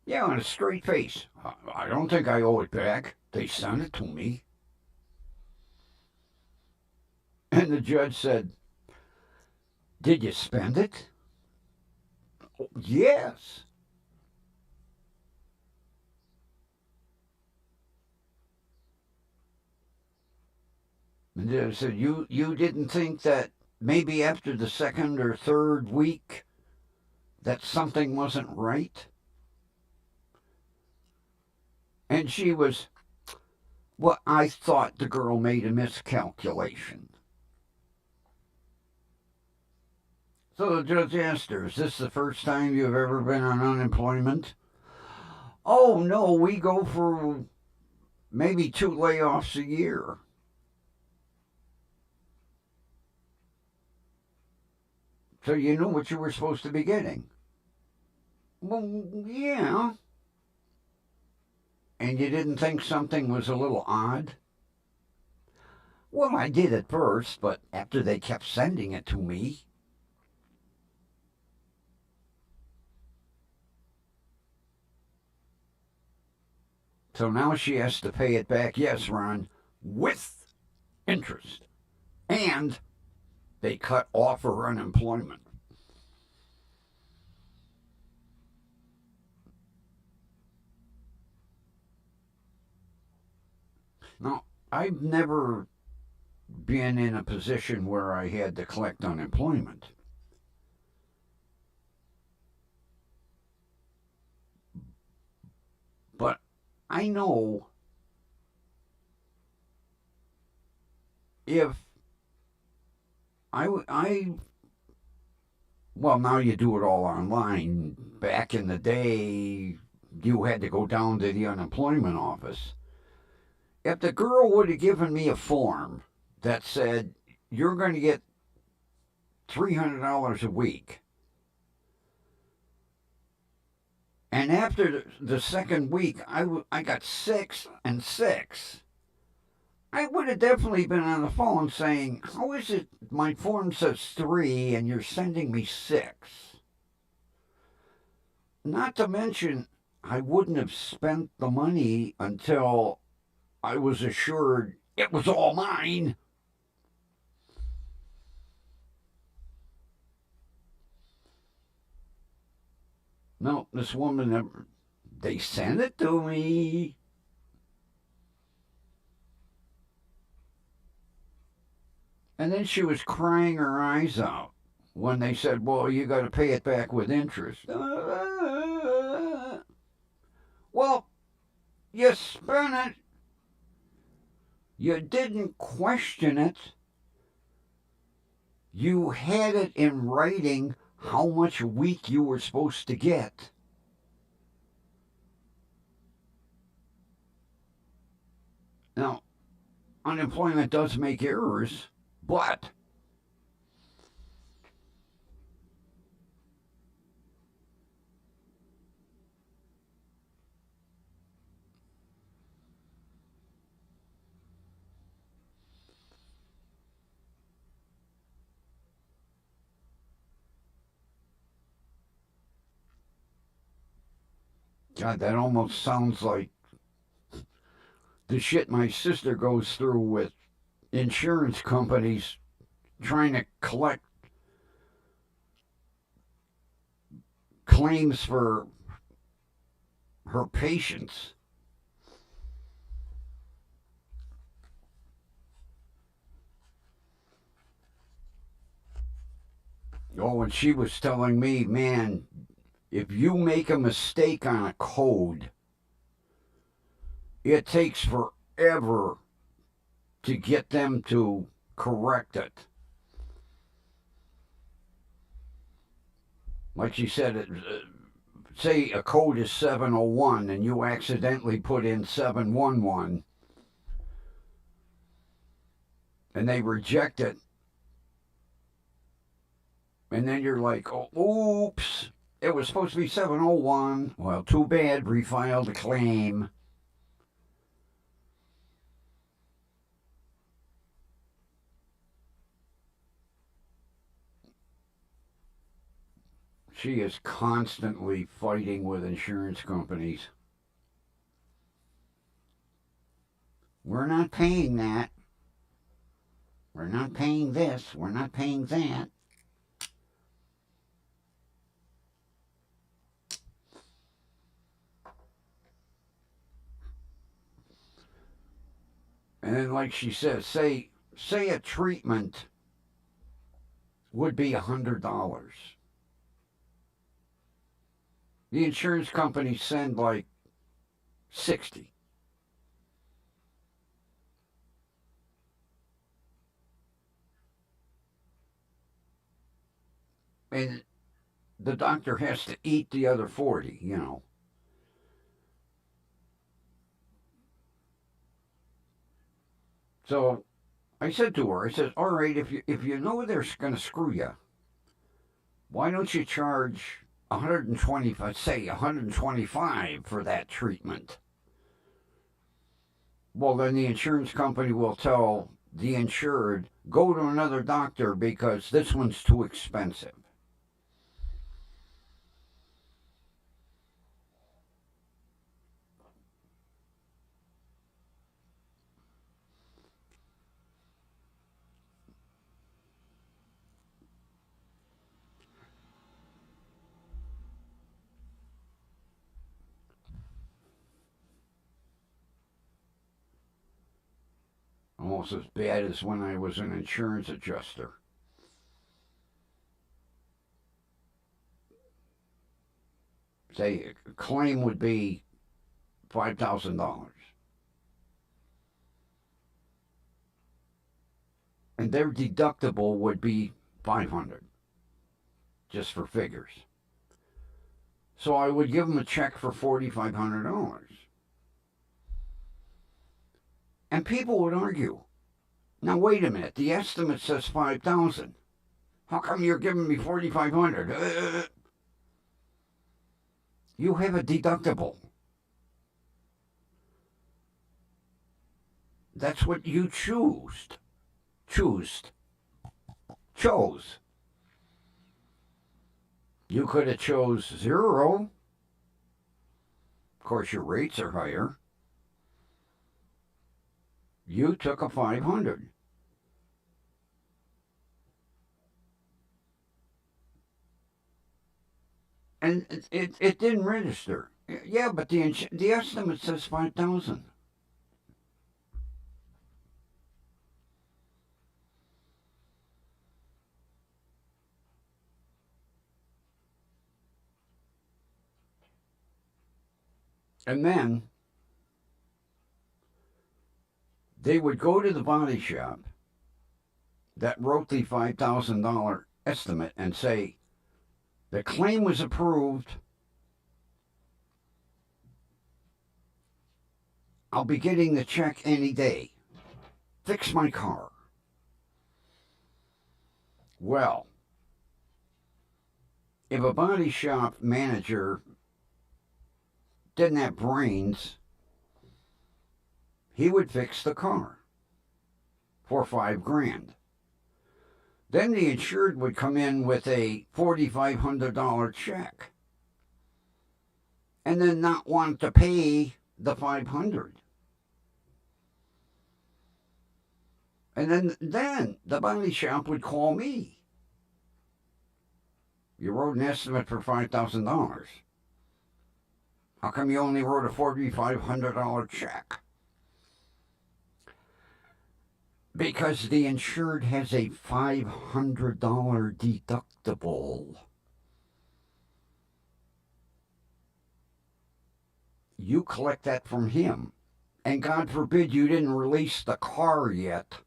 Yeah, on a straight face. I don't think I owe it back. They sent it to me. And the judge said, did you spend it? Yes. And they said, you didn't think that maybe after the second or third week that something wasn't right? And she was, well, I thought the girl made a miscalculation. So the judge asked her, is this the first time you've ever been on unemployment? Oh, no, we go for maybe 2 layoffs a year. So you knew what you were supposed to be getting. Well, yeah. And you didn't think something was a little odd? Well, I did at first, but after they kept sending it to me. So now she has to pay it back, yes, Ron, with interest. And they cut off her unemployment. Now, I've never been in a position where I had to collect unemployment. But I know if well, now you do it all online. Back in the day, you had to go down to the unemployment office. If the girl would have given me a form that said, you're going to get $300 a week, And after the second week, I got 6 and 6. I would have definitely been on the phone saying, how is it my form says 3 and you're sending me 6? Not to mention, I wouldn't have spent the money until I was assured it was all mine. No, this woman, they sent it to me. And then she was crying her eyes out when they said, well, you got to pay it back with interest. Well, you spent it. You didn't question it. You had it in writing how much a week you were supposed to get. Now, unemployment does make errors, but God, that almost sounds like the shit my sister goes through with insurance companies trying to collect claims for her patients. Oh, and she was telling me, man, if you make a mistake on a code, it takes forever to get them to correct it. Like she said, say a code is 701 and you accidentally put in 711 and they reject it. And then you're like, oh, oops, it was supposed to be 701. Well, too bad, refile the claim. She is constantly fighting with insurance companies. We're not paying that. We're not paying this. We're not paying that. And then, like she says, say a treatment would be $100. The insurance companies send like 60. And the doctor has to eat the other 40. So I said to her, I said, all right, if you know they're going to screw you, why don't you charge 120, say 125 for that treatment? Well, then the insurance company will tell the insured, go to another doctor because this one's too expensive. Almost as bad as when I was an insurance adjuster. Say a claim would be $5,000. And their deductible would be 500, just for figures. So I would give them a check for $4,500. And people would argue, now wait a minute, the estimate says 5,000. How come you're giving me 4,500? You have a deductible. That's what you chose. You could have chose 0. Of course, your rates are higher. You took a 500. And it didn't register. Yeah, but the estimate says 5,000. And then they would go to the body shop that wrote the $5,000 estimate and say, the claim was approved. I'll be getting the check any day. Fix my car. Well, if a body shop manager didn't have brains, he would fix the car for $5,000. Then the insured would come in with a $4,500 check and then not want to pay the $500. And then the body shop would call me. You wrote an estimate for $5,000. How come you only wrote a $4,500 check? Because the insured has a $500 deductible. You collect that from him. And God forbid you didn't release the car yet.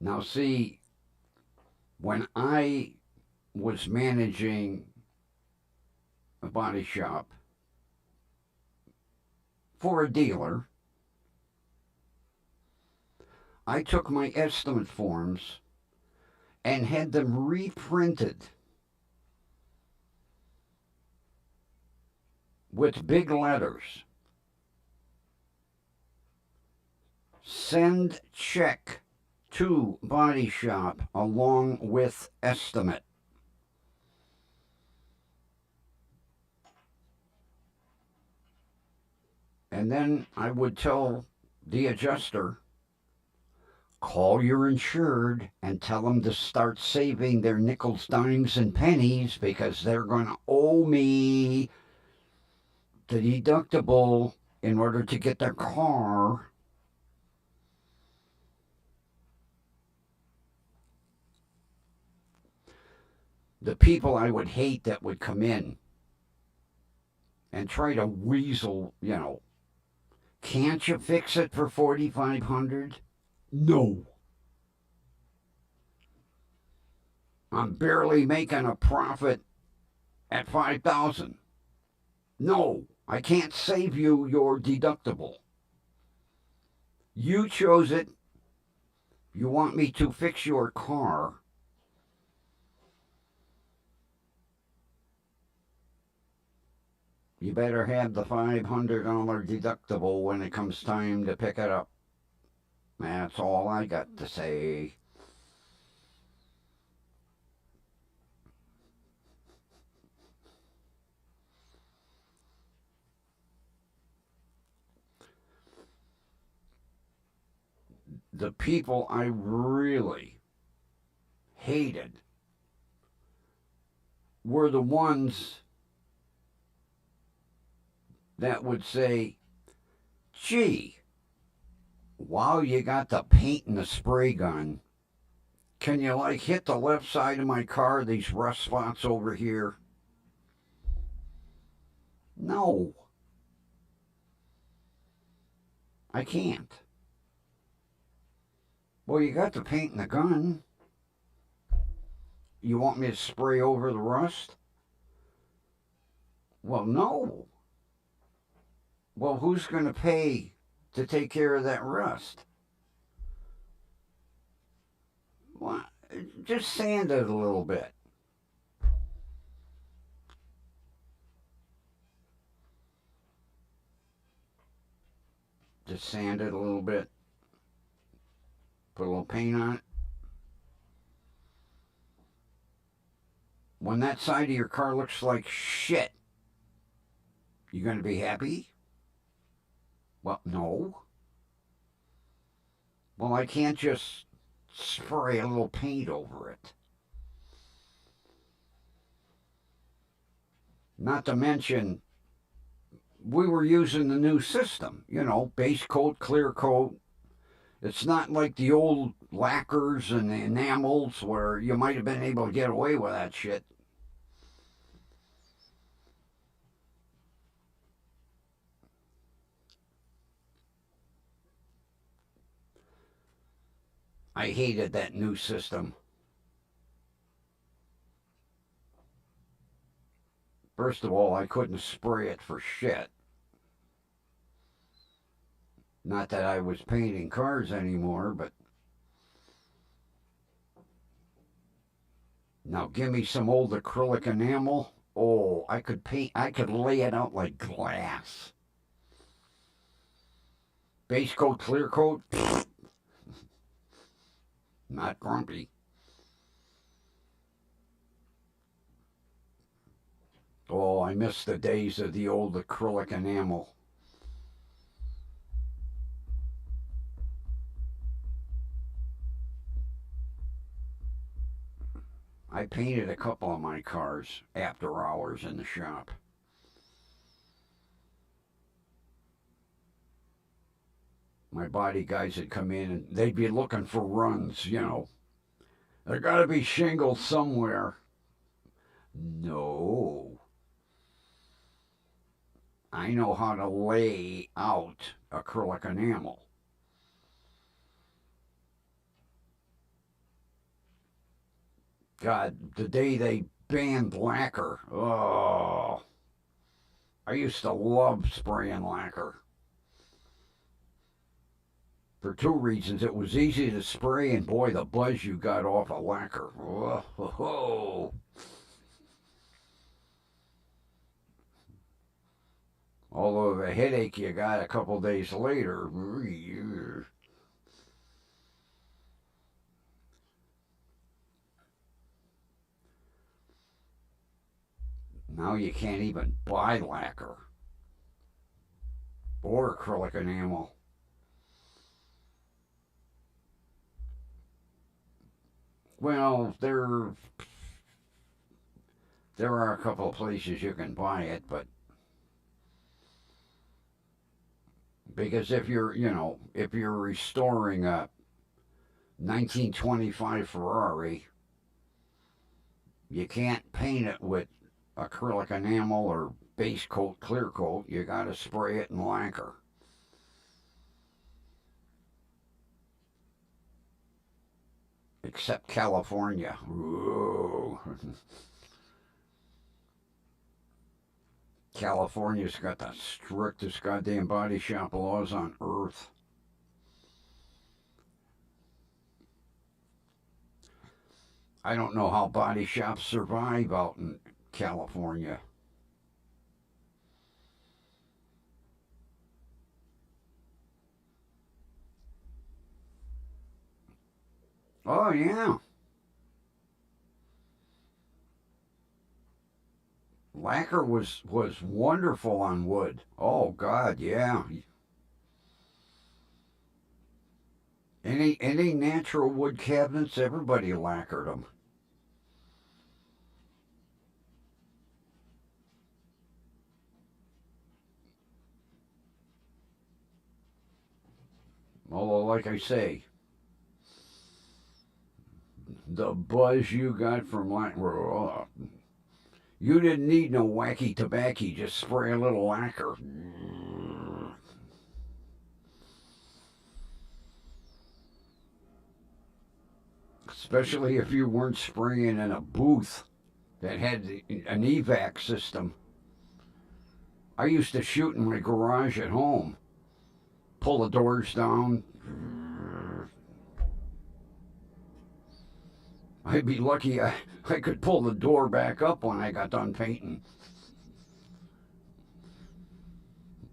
Now, see, when I was managing a body shop for a dealer, I took my estimate forms and had them reprinted with big letters. Send check to body shop along with estimate. And then I would tell the adjuster, call your insured and tell them to start saving their nickels, dimes, and pennies because they're going to owe me the deductible in order to get their car. The people I would hate that would come in and try to weasel, can't you fix it for $4,500? No. I'm barely making a profit at $5,000. No, I can't save you your deductible. You chose it. You want me to fix your car. You better have the $500 deductible when it comes time to pick it up. That's all I got to say. The people I really hated were the ones that would say, gee, while you got the paint and the spray gun, can you hit the left side of my car, these rust spots over here? No. I can't. Well, you got the paint and the gun. You want me to spray over the rust? Well, no. Well, who's going to pay to take care of that rust? Well, just sand it a little bit. Just sand it a little bit. Put a little paint on it. When that side of your car looks like shit, you going to be happy? Well, no. Well, I can't just spray a little paint over it. Not to mention, we were using the new system, base coat, clear coat. It's not like the old lacquers and the enamels where you might have been able to get away with that shit. I hated that new system. First of all, I couldn't spray it for shit. Not that I was painting cars anymore, but now give me some old acrylic enamel. Oh, I could lay it out like glass. Base coat, clear coat, not grumpy. Oh, I miss the days of the old acrylic enamel. I painted a couple of my cars after hours in the shop. My body guys would come in and they'd be looking for runs. There got to be shingles somewhere. No. I know how to lay out acrylic enamel. God, the day they banned lacquer, oh, I used to love spraying lacquer. For two reasons. It was easy to spray, and boy, the buzz you got off of lacquer. Oh. Although the headache you got a couple days later. Now you can't even buy lacquer or acrylic enamel. Well, there are a couple of places you can buy it, but because if you're restoring a 1925 Ferrari, you can't paint it with acrylic enamel or base coat, clear coat. You got to spray it in lacquer. Except California. Ooh. California's got the strictest goddamn body shop laws on earth. I don't know how body shops survive out in California. Oh, yeah. Lacquer was wonderful on wood. Oh, God, yeah. Any natural wood cabinets, everybody lacquered them. Although, like I say, the buzz you got from lacquer, you didn't need no wacky tobacco, just spray a little lacquer. Especially if you weren't spraying in a booth that had an evac system. I used to shoot in my garage at home. Pull the doors down. I'd be lucky I could pull the door back up when I got done painting.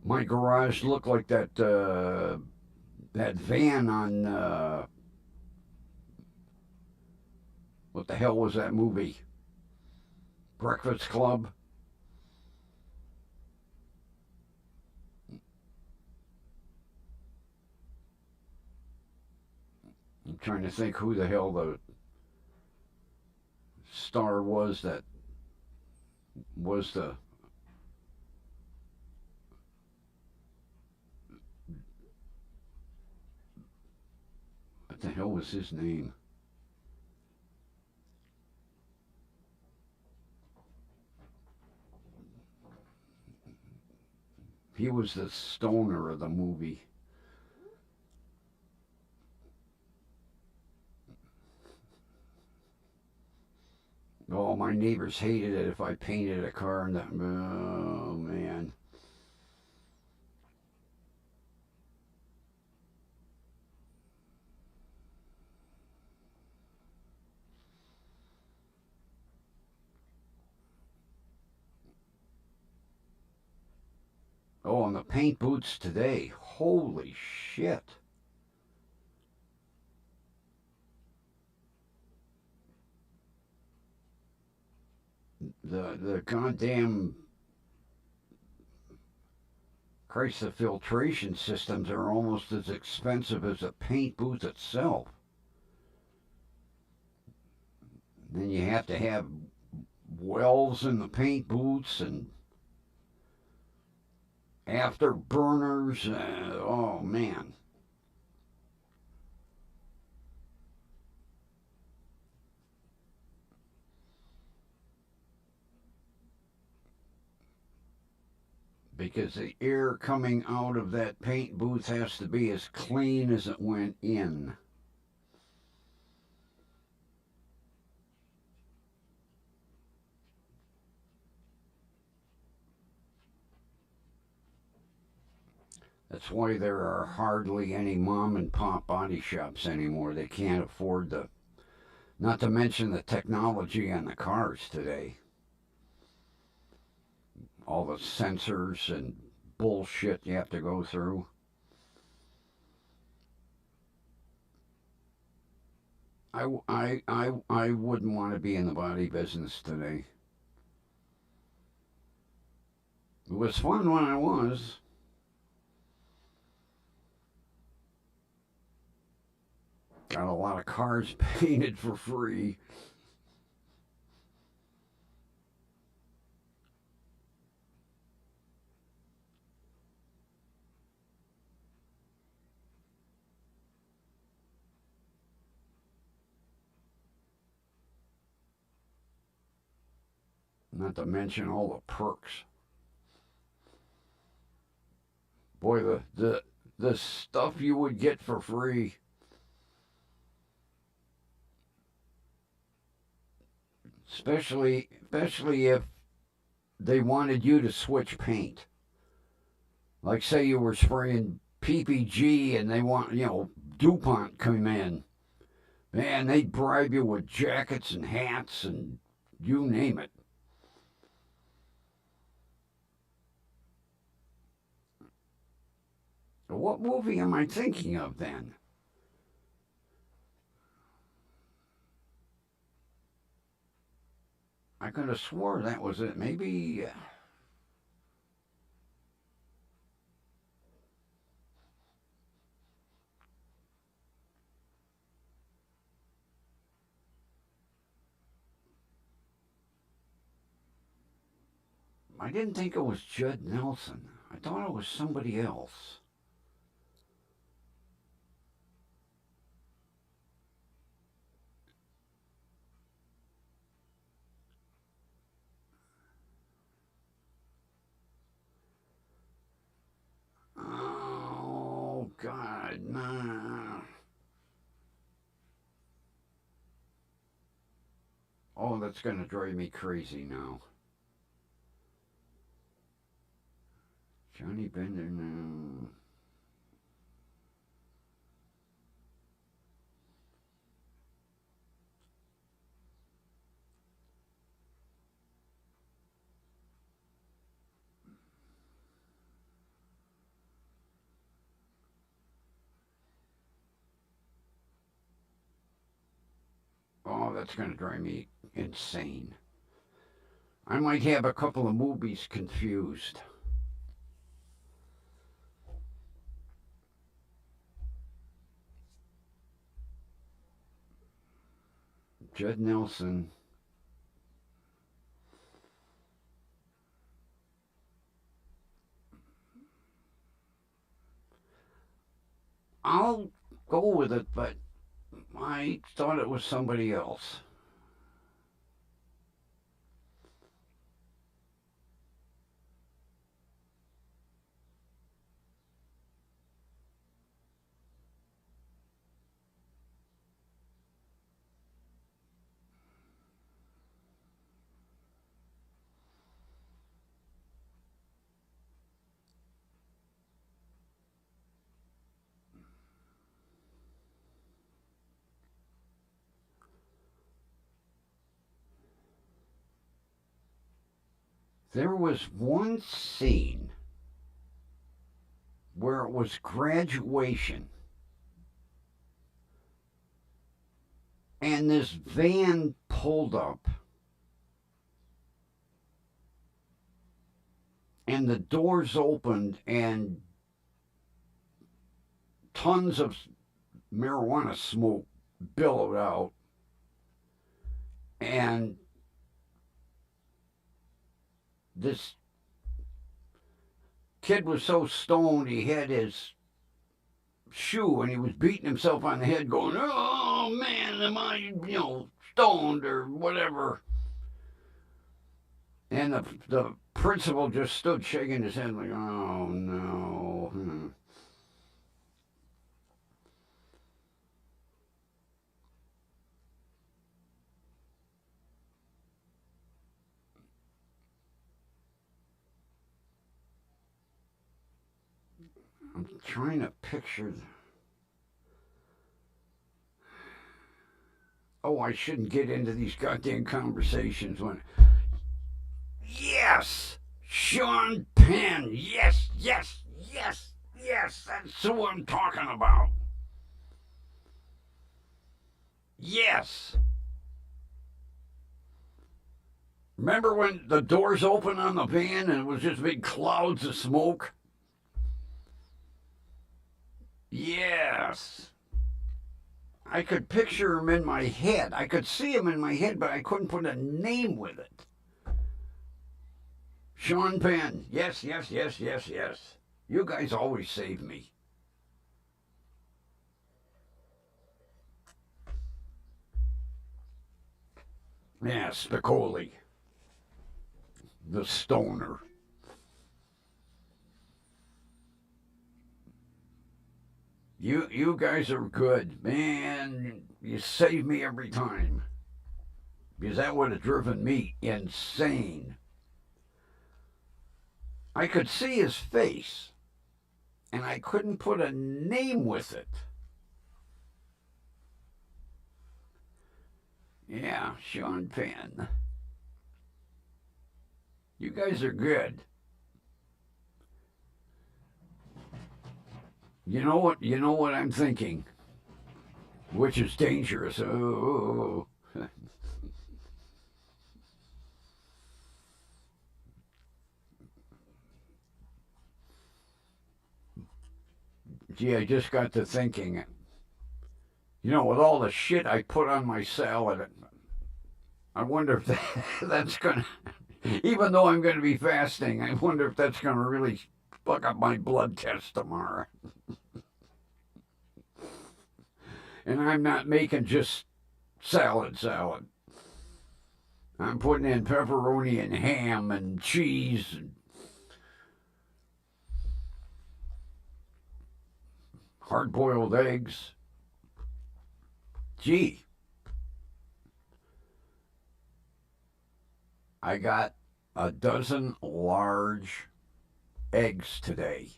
My garage looked like that van on what the hell was that movie? Breakfast Club. I'm trying to think who the hell the star was that was the what the hell was his name? He was the stoner of the movie. Oh, my neighbors hated it if I painted a car and that. Oh man. Oh, and the paint booths today. Holy shit. The goddamn Christ, the filtration systems are almost as expensive as the paint booth itself. Then you have to have wells in the paint booths and afterburners. Oh man. Because the air coming out of that paint booth has to be as clean as it went in. That's why there are hardly any mom and pop body shops anymore. They can't afford the, not to mention the technology on the cars today. All the sensors and bullshit you have to go through. I wouldn't want to be in the body business today. It was fun when I was. Got a lot of cars painted for free. Not to mention all the perks. Boy, the stuff you would get for free. Especially if they wanted you to switch paint. Like say you were spraying PPG and they want, DuPont come in. Man, they'd bribe you with jackets and hats and you name it. What movie am I thinking of then? I could have swore that was it. Maybe. I didn't think it was Judd Nelson. I thought it was somebody else. Oh, God, nah. Oh, that's going to drive me crazy now. Johnny Bender, no. Oh, that's going to drive me insane. I might have a couple of movies confused. Judd Nelson. I'll go with it, but I thought it was somebody else. There was one scene where it was graduation, and this van pulled up, and the doors opened, and tons of marijuana smoke billowed out, and this kid was so stoned he had his shoe and he was beating himself on the head going, oh man, am I, stoned or whatever. And the principal just stood shaking his head like, oh no. I'm trying to picture. Oh, I shouldn't get into these goddamn conversations when. Yes! Sean Penn! Yes, yes, yes, yes! That's who I'm talking about! Yes! Remember when the doors opened on the van and it was just big clouds of smoke? Yes. I could picture him in my head. I could see him in my head, but I couldn't put a name with it. Sean Penn. Yes, yes, yes, yes, yes. You guys always save me. Yeah, Spicoli. The stoner. You guys are good. Man, you save me every time. Because that would have driven me insane. I could see his face, and I couldn't put a name with it. Yeah, Sean Penn. You guys are good. You know what I'm thinking, which is dangerous. Oh. Gee, I just got to thinking, with all the shit I put on my salad, I wonder if that's going to, even though I'm going to be fasting, I wonder if that's going to really fuck up my blood test tomorrow. And I'm not making just salad. I'm putting in pepperoni and ham and cheese and hard-boiled eggs. Gee, I got a dozen large eggs today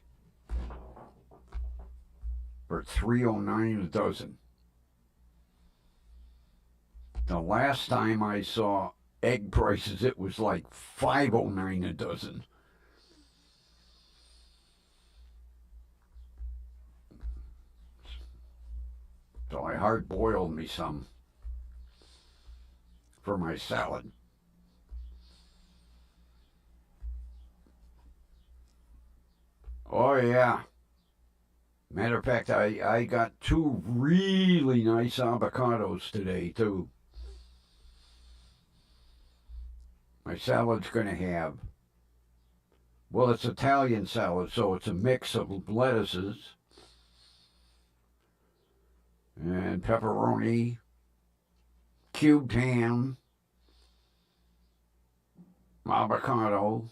for $3.09 a dozen. The last time I saw egg prices, it was like $5.09 a dozen. So I hard boiled me some for my salad. Oh, yeah. Matter of fact, I got two really nice avocados today, too. My salad's going to have, well, it's Italian salad, so it's a mix of lettuces and pepperoni, cubed ham, avocado,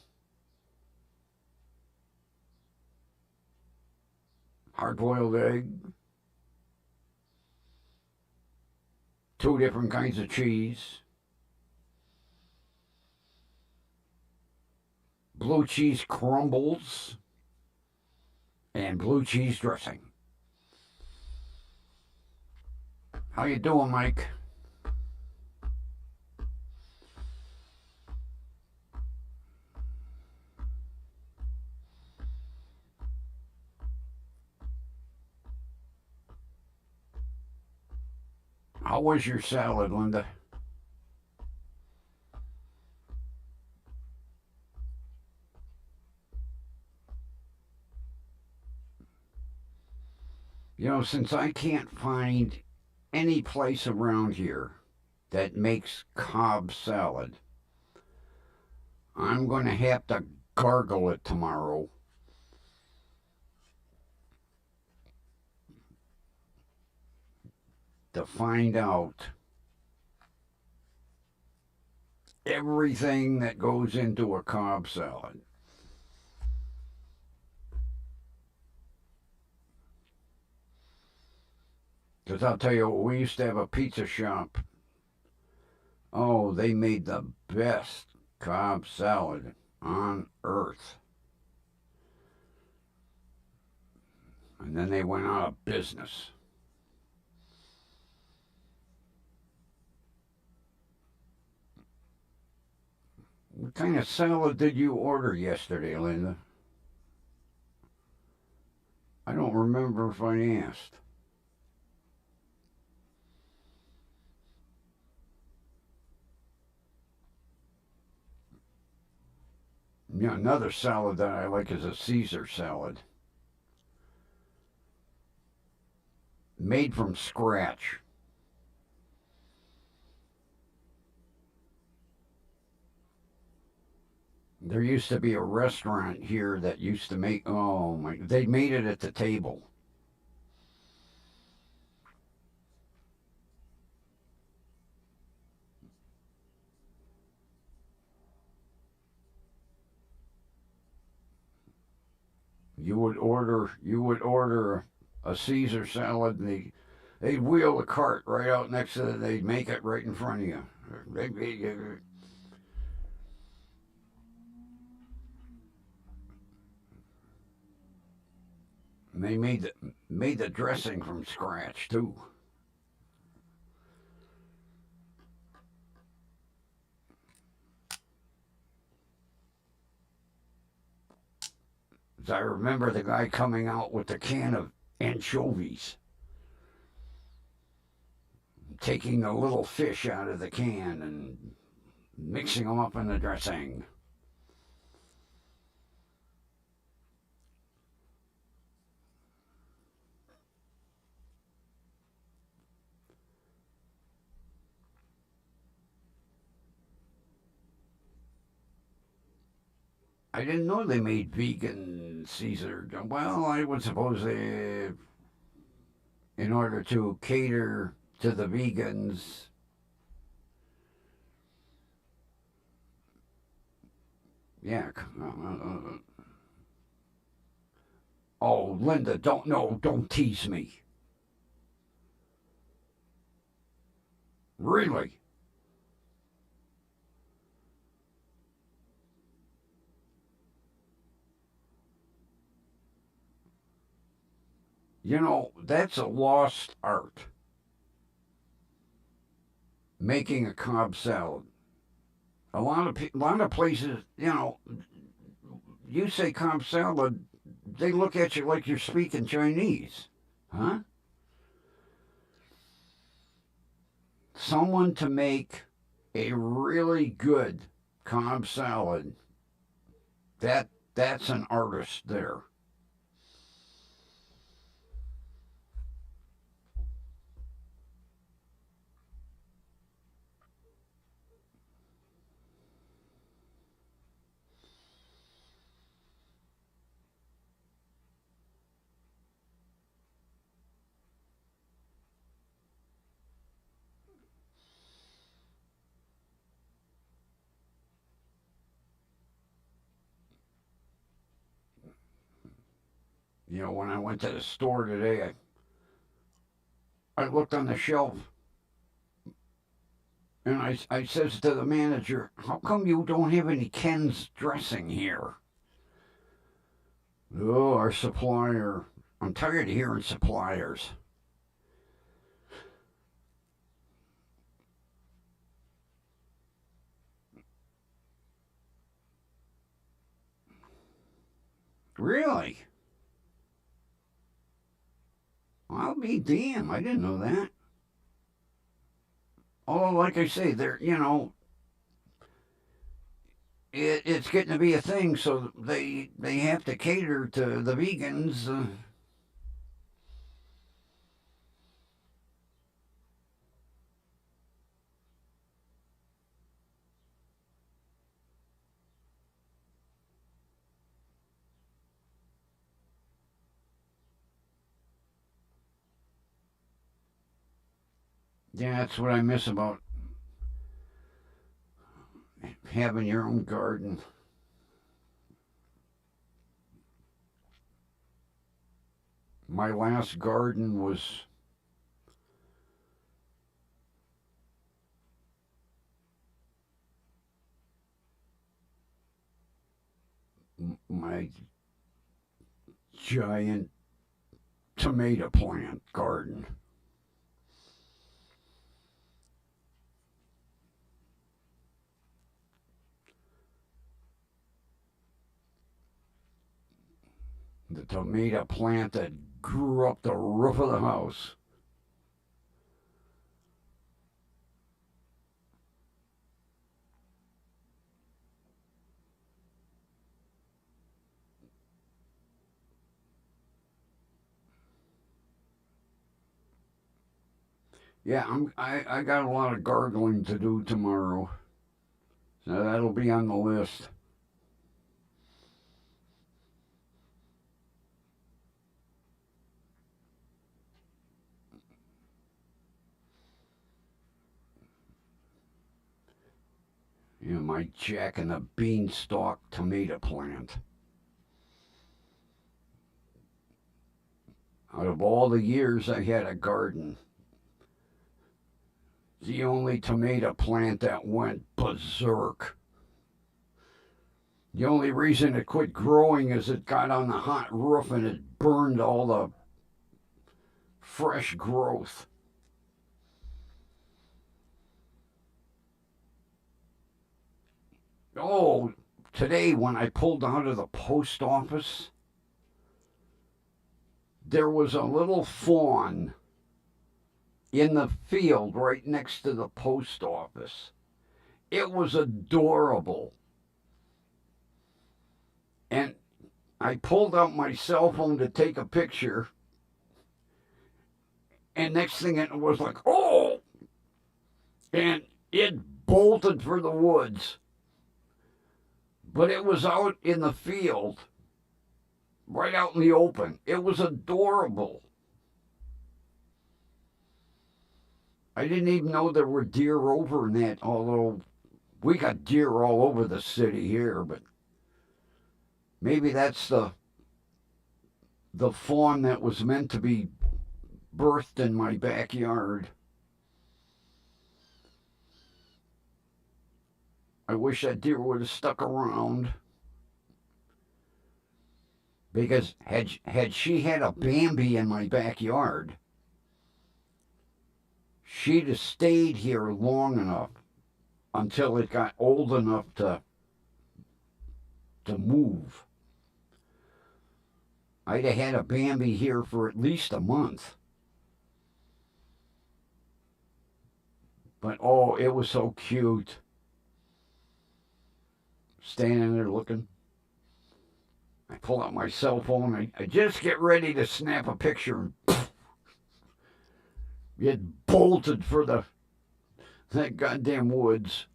hard-boiled egg, two different kinds of cheese, blue cheese crumbles, and blue cheese dressing. How you doing, Mike? How was your salad, Linda? You know, since I can't find any place around here that makes Cobb salad, I'm going to have to gargle it tomorrow. To find out everything that goes into a Cobb salad. Because I'll tell you, we used to have a pizza shop. Oh, they made the best Cobb salad on earth. And then they went out of business. What kind of salad did you order yesterday, Linda? I don't remember if I asked. Yeah, another salad that I like is a Caesar salad. Made from scratch. There used to be a restaurant here that used to make, oh my, they made it at the table. You would order a Caesar salad, and they'd wheel the cart right out next to it. They'd make it right in front of you. And they made the dressing from scratch too. As I remember the guy coming out with a can of anchovies, taking the little fish out of the can and mixing them up in the dressing. I didn't know they made vegan Caesar. Well, I would suppose they, in order to cater to the vegans. Yeah. Oh, Linda, don't tease me. Really? You know, that's a lost art. Making a Cobb salad. A lot of places, you know, you say Cobb salad, they look at you like you're speaking Chinese. Huh? Someone to make a really good Cobb salad, that's an artist there. You know, when I went to the store today, I looked on the shelf and I says to the manager, "How come you don't have any Ken's dressing here?" Oh, our supplier. I'm tired of hearing suppliers. Really? I'll be damned. I didn't know that. Although, like I say, they're, you know, it's getting to be a thing, so they have to cater to the vegans. Yeah, that's what I miss about having your own garden. My last garden was my giant tomato plant garden. The tomato plant that grew up the roof of the house. Yeah, I got a lot of gargling to do tomorrow, so that'll be on the list. You know, my Jack and the Beanstalk tomato plant. Out of all the years I had a garden, the only tomato plant that went berserk. The only reason it quit growing is it got on the hot roof and it burned all the fresh growth. Oh, today when I pulled out of the post office, there was a little fawn in the field right next to the post office. It was adorable. And I pulled out my cell phone to take a picture, and next thing it was like, oh, and it bolted for the woods. But it was out in the field, right out in the open. It was adorable. I didn't even know there were deer over in that, although we got deer all over the city here, but maybe that's the fawn that was meant to be birthed in my backyard. I wish that deer would have stuck around. Because had she had a Bambi in my backyard, she'd have stayed here long enough until it got old enough to move. I'd have had a Bambi here for at least a month. But oh, it was so cute. Standing there looking. I pull out my cell phone. I just get ready to snap a picture. And it bolted for that goddamn woods.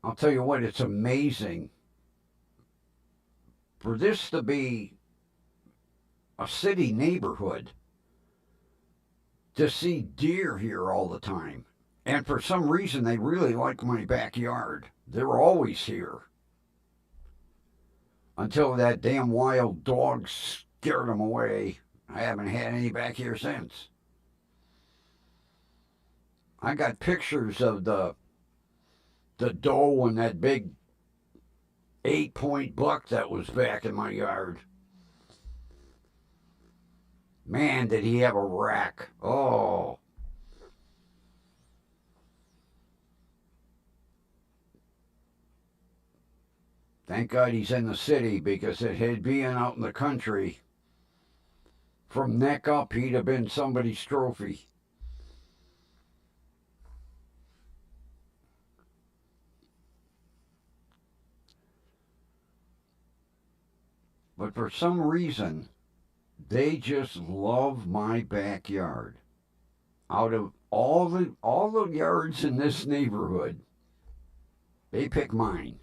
I'll tell you what, it's amazing for this to be a city neighborhood to see deer here all the time. And for some reason, they really like my backyard. They're always here. Until that damn wild dog scared them away. I haven't had any back here since. I got pictures of the doe and that big 8-point buck that was back in my yard. Man, did he have a rack. Oh. Thank God he's in the city, because if he'd been out in the country, from neck up, he'd have been somebody's trophy. But for some reason, they just love my backyard. Out of all the yards in this neighborhood, they pick mine.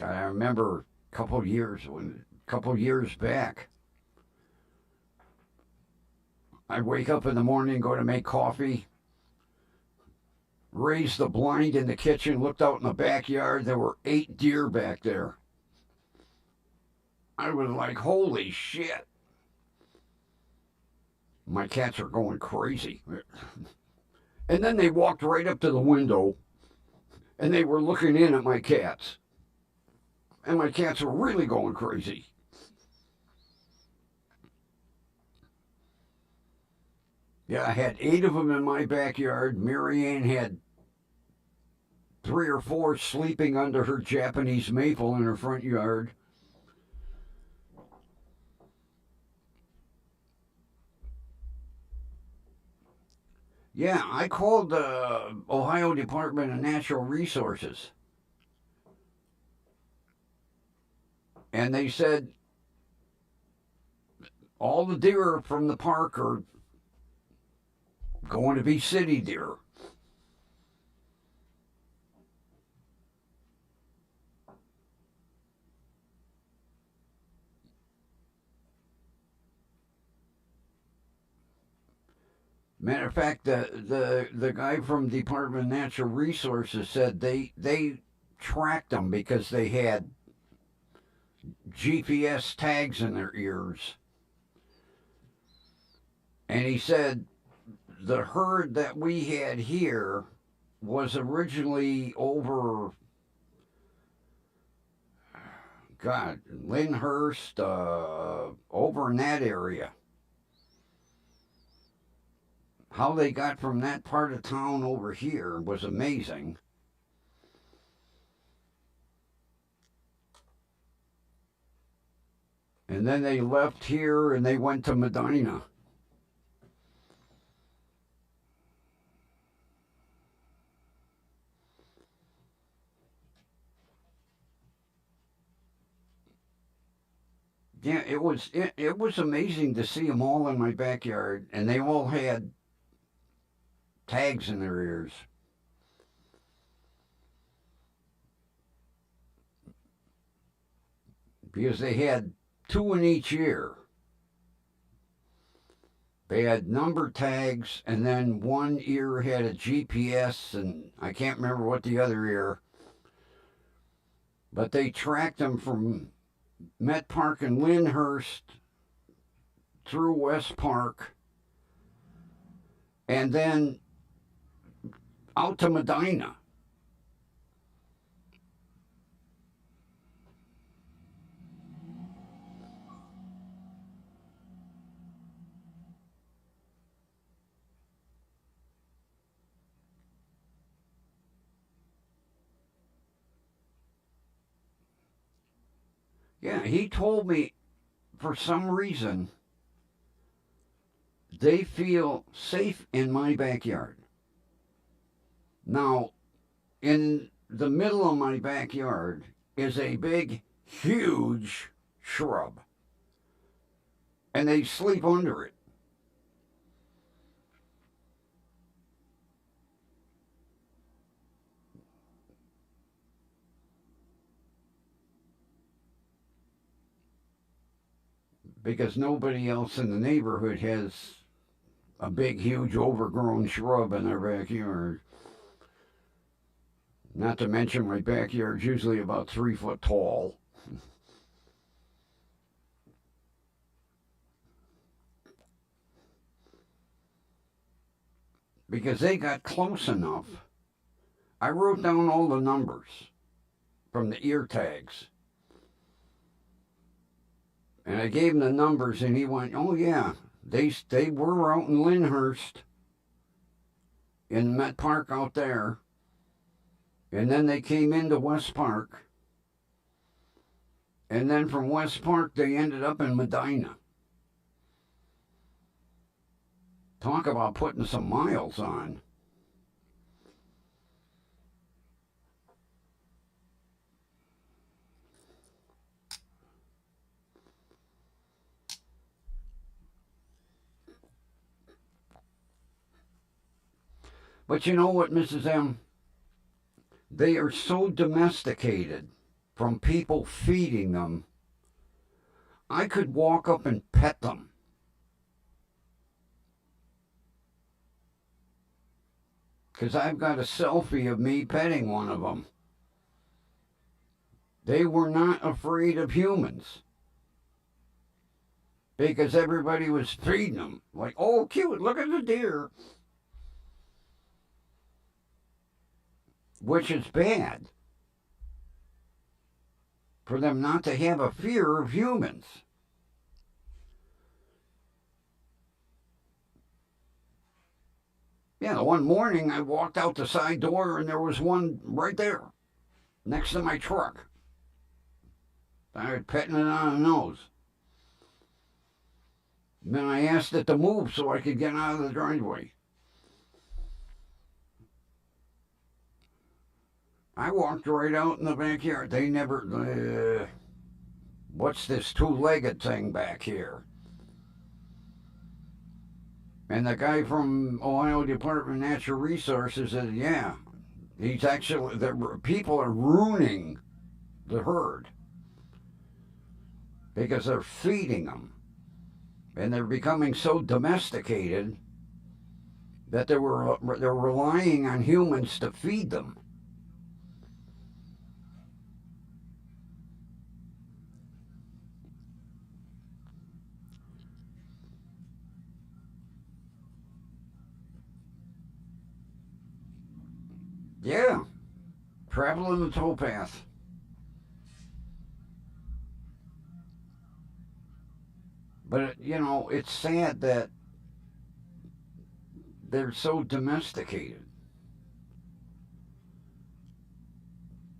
I remember a couple years back, I wake up in the morning, go to make coffee, raised the blind in the kitchen, looked out in the backyard. There were 8 deer back there. I was like, holy shit. My cats are going crazy. And then they walked right up to the window and they were looking in at my cats. And my cats were really going crazy. Yeah, I had 8 of them in my backyard. Marianne had 3 or 4 sleeping under her Japanese maple in her front yard. Yeah, I called the Ohio Department of Natural Resources. And they said all the deer from the park are going to be city deer. Matter of fact, the guy from Department of Natural Resources said they tracked them because they had GPS tags in their ears. And he said the herd that we had here was originally over, God, Lyndhurst, over in that area. How they got from that part of town over here was amazing. And then they left here and they went to Medina. Yeah, it was amazing to see them all in my backyard, and they all had tags in their ears. Because they had 2 in each ear. They had number tags, and then one ear had a GPS, and I can't remember what the other ear. But they tracked them from Met Park and Lyndhurst through West Park, and then out to Medina. Yeah, he told me for some reason they feel safe in my backyard. Now, in the middle of my backyard is a big, huge shrub, and they sleep under it. Because nobody else in the neighborhood has a big, huge, overgrown shrub in their backyard. Not to mention, my backyard's usually about 3 foot tall. Because they got close enough, I wrote down all the numbers from the ear tags. And I gave him the numbers, and he went, "Oh yeah, they were out in Lyndhurst, in Met Park out there, and then they came into West Park, and then from West Park they ended up in Medina." Talk about putting some miles on. But you know what, Mrs. M? They are so domesticated from people feeding them. I could walk up and pet them. Because I've got a selfie of me petting one of them. They were not afraid of humans. Because everybody was feeding them. Like, oh, cute, look at the deer. Which is bad. For them not to have a fear of humans. Yeah, one morning I walked out the side door and there was one right there, next to my truck. I was petting it on the nose. Then I asked it to move so I could get out of the driveway. I walked right out in the backyard. They never. What's this two-legged thing back here? And the guy from Ohio Department of Natural Resources said, yeah, he's actually, the people are ruining the herd because they're feeding them. And they're becoming so domesticated that they're relying on humans to feed them. Yeah, traveling the towpath. But, you know, it's sad that they're so domesticated.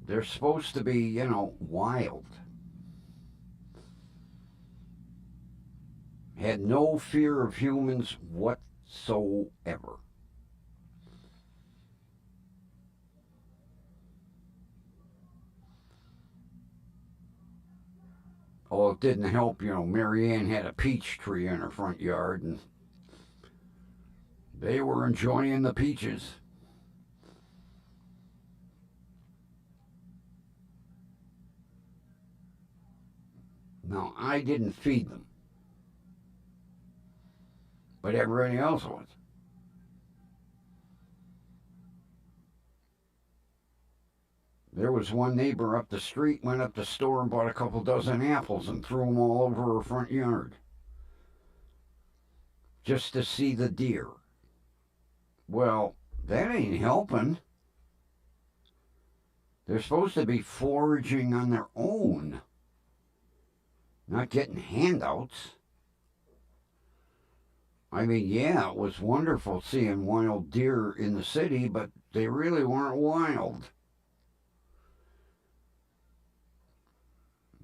They're supposed to be, you know, wild. Had no fear of humans whatsoever. Oh, it didn't help, you know, Mary Ann had a peach tree in her front yard and they were enjoying the peaches. Now, I didn't feed them. but everybody else was. There was one neighbor up the street, went up the store and bought a couple dozen apples and threw them all over her front yard just to see the deer. Well, that ain't helping. They're supposed to be foraging on their own, not getting handouts. I mean, yeah, it was wonderful seeing wild deer in the city, but they really weren't wild.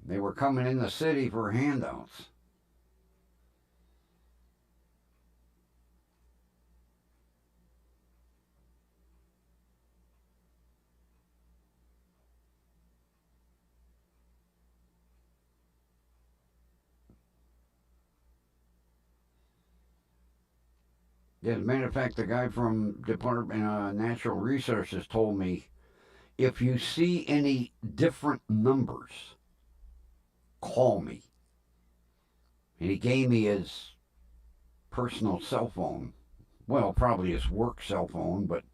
They were coming in the city for handouts. Yeah, as a matter of fact, the guy from Department of Natural Resources told me if you see any different numbers, call me. And he gave me his personal cell phone. Well, probably his work cell phone, but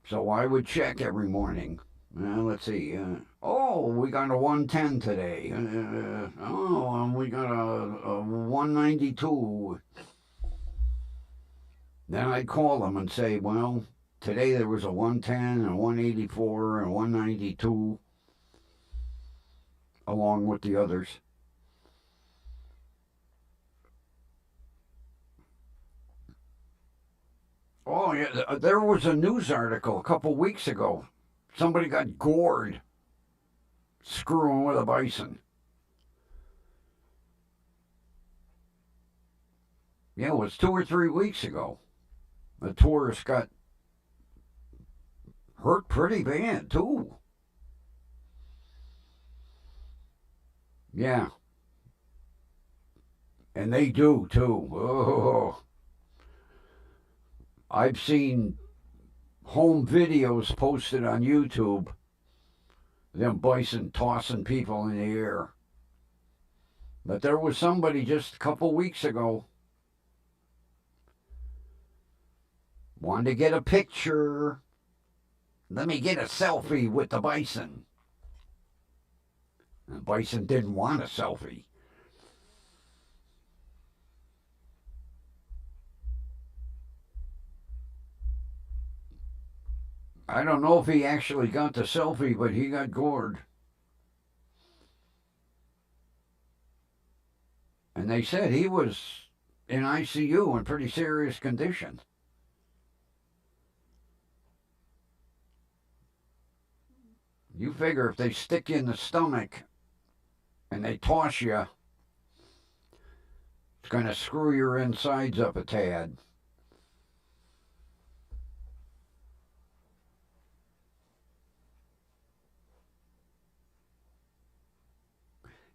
so I would check every morning. Let's see. We got a 110 today. We got a 192. Then I'd call them and say, well, today there was a 110, a 184, and a 192, along with the others. Oh, yeah, there was a news article a couple weeks ago. Somebody got gored screwing with a bison. Yeah, it was 2 or 3 weeks ago. A tourist got hurt pretty bad, too. Yeah. And they do, too. Oh. I've seen home videos posted on YouTube, them bison tossing people in the air. But there was somebody just a couple weeks ago wanted to get a picture. Let me get a selfie with the bison. The bison didn't want a selfie. I don't know if he actually got the selfie, but he got gored. And they said he was in ICU in pretty serious condition. You figure if they stick you in the stomach and they toss you, it's going to screw your insides up a tad.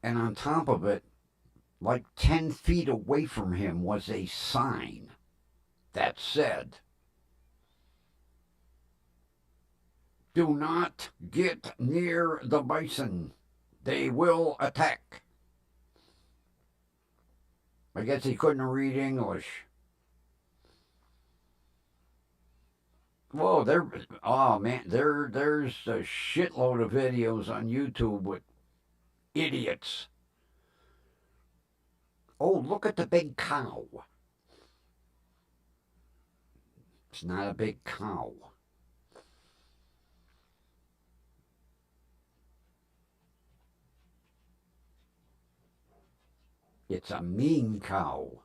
And on top of it, like 10 feet away from him was a sign that said, "Do not get near the bison. They will attack." I guess he couldn't read English. Whoa, there's a shitload of videos on YouTube with idiots. Oh, look at the big cow. It's not a big cow. It's a mean cow.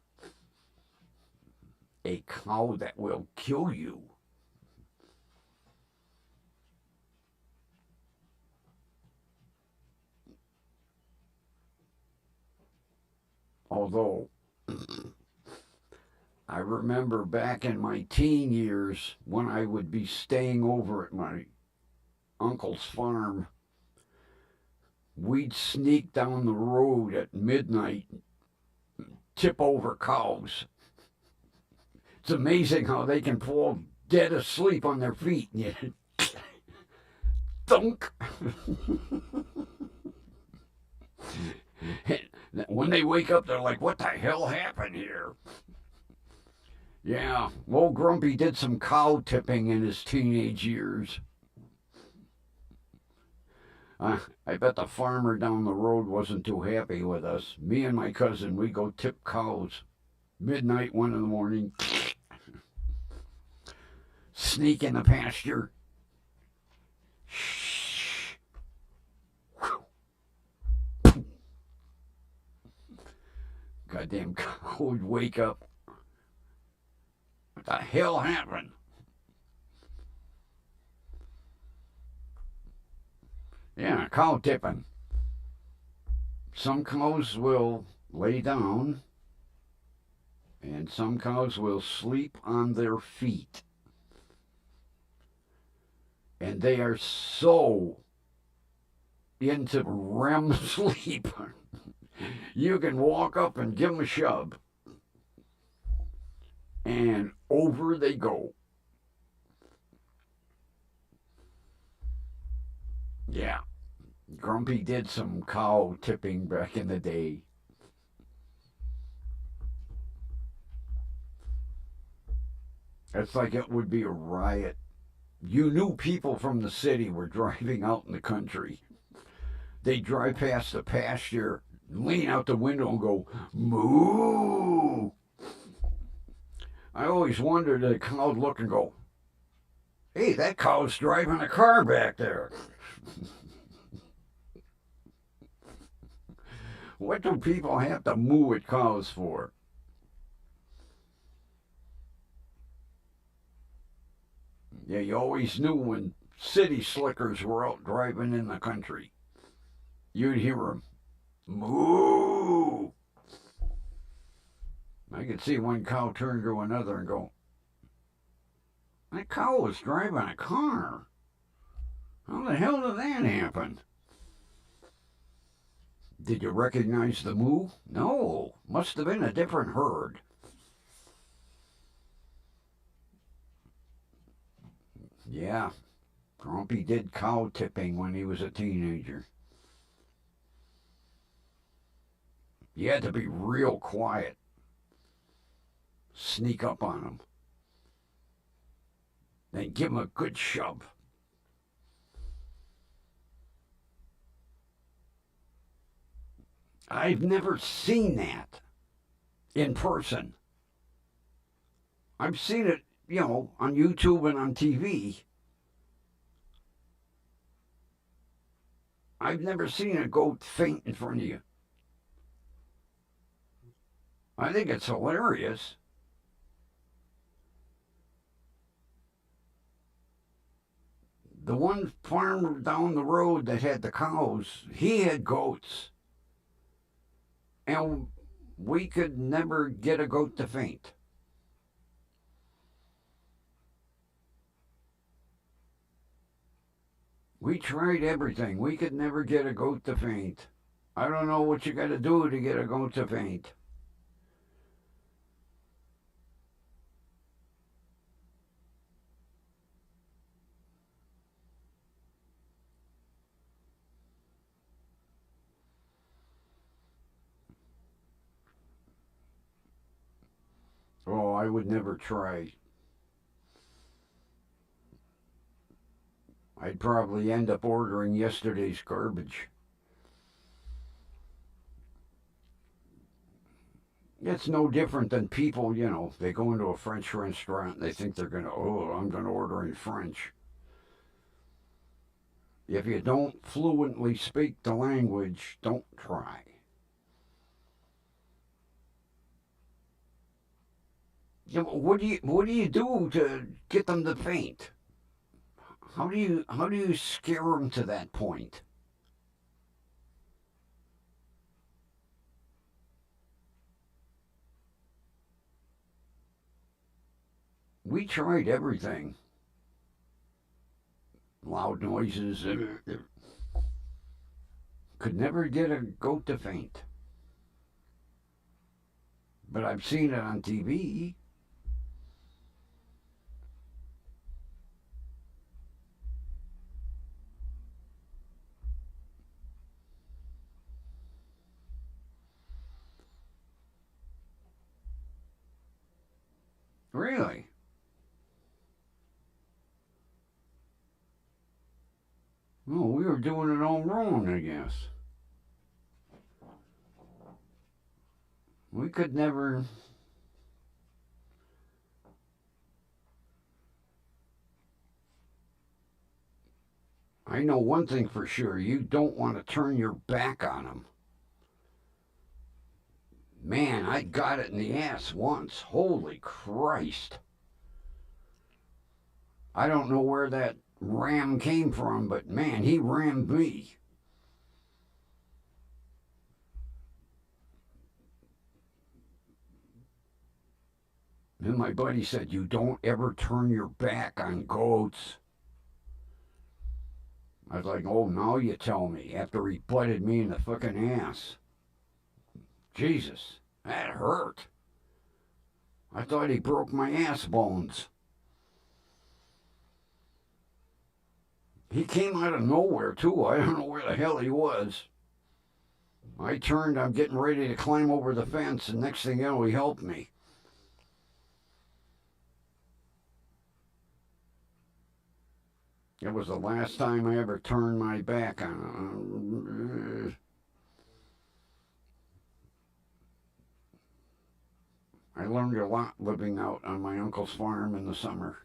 A cow that will kill you. Although, I remember back in my teen years when I would be staying over at my uncle's farm, we'd sneak down the road at midnight, tip over cows. It's amazing how they can fall dead asleep on their feet. Thunk. When they wake up, they're like, what the hell happened here? Yeah, old Grumpy did some cow tipping in his teenage years. I bet the farmer down the road wasn't too happy with us. Me and my cousin, we go tip cows. Midnight, 1 in the morning. Sneak in the pasture. Shh. Goddamn cow would wake up. What the hell happened? Yeah, cow tipping. Some cows will lay down, and some cows will sleep on their feet. And they are so into REM sleep. You can walk up and give them a shove, and over they go. Yeah, Grumpy did some cow tipping back in the day. It's like it would be a riot. You knew people from the city were driving out in the country. They'd drive past the pasture, lean out the window and go, moo. I always wondered, the cow would look and go, hey, that cow's driving a car back there. What do people have to moo at cows for? Yeah, you always knew when city slickers were out driving in the country. You'd hear them moo. I could see one cow turn to another and go, that cow was driving a car. How the hell did that happen? Did you recognize the moo? No, must have been a different herd. Yeah, Grumpy did cow tipping when he was a teenager. You had to be real quiet. Sneak up on them. Then give them a good shove. I've never seen that in person. I've seen it, on YouTube and on TV. I've never seen a goat faint in front of you. I think it's hilarious. The one farmer down the road that had the cows, he had goats. And we could never get a goat to faint. We tried everything. We could never get a goat to faint. I don't know what you got to do to get a goat to faint. Oh, I would never try. I'd probably end up ordering yesterday's garbage. It's no different than people, they go into a French restaurant and they think they're going to, I'm going to order in French. If you don't fluently speak the language, don't try. What do you do to get them to faint? How do you scare them to that point? We tried everything. Loud noises. Could never get a goat to faint. But I've seen it on TV. Really? Oh, we were doing it all wrong, I guess. We could never. I know one thing for sure. You don't want to turn your back on them. Man, I got it in the ass once. Holy Christ. I don't know where that ram came from, but man, he rammed me. Then my buddy said, "You don't ever turn your back on goats." I was like, "Oh, now you tell me," after he butted me in the fucking ass. Jesus, that hurt. I thought he broke my ass bones. He came out of nowhere, too. I don't know where the hell he was. I turned, I'm getting ready to climb over the fence, and next thing you know, he helped me. It was the last time I ever turned my back on. I learned a lot living out on my uncle's farm in the summer.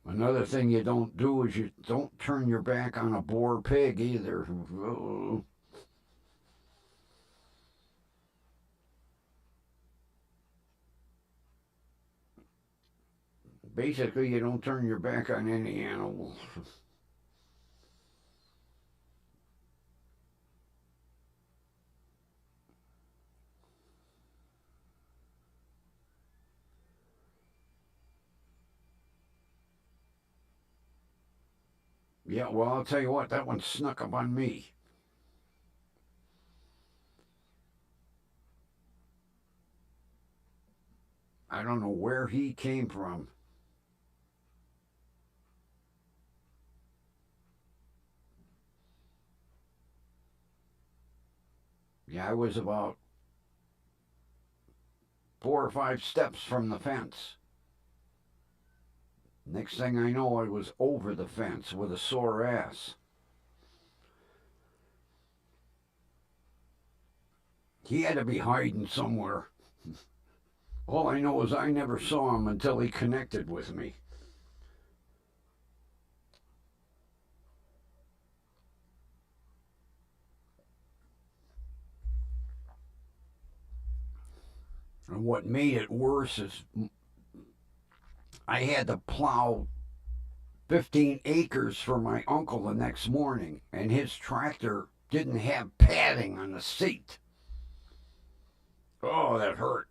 Another thing you don't do is you don't turn your back on a boar pig either. Basically, you don't turn your back on any animal. Yeah, well, I'll tell you what, that one snuck up on me. I don't know where he came from. Yeah, I was about 4 or 5 steps from the fence. Next thing I know, I was over the fence with a sore ass. He had to be hiding somewhere. All I know is I never saw him until he connected with me. And what made it worse is I had to plow 15 acres for my uncle the next morning, and his tractor didn't have padding on the seat. Oh, that hurt.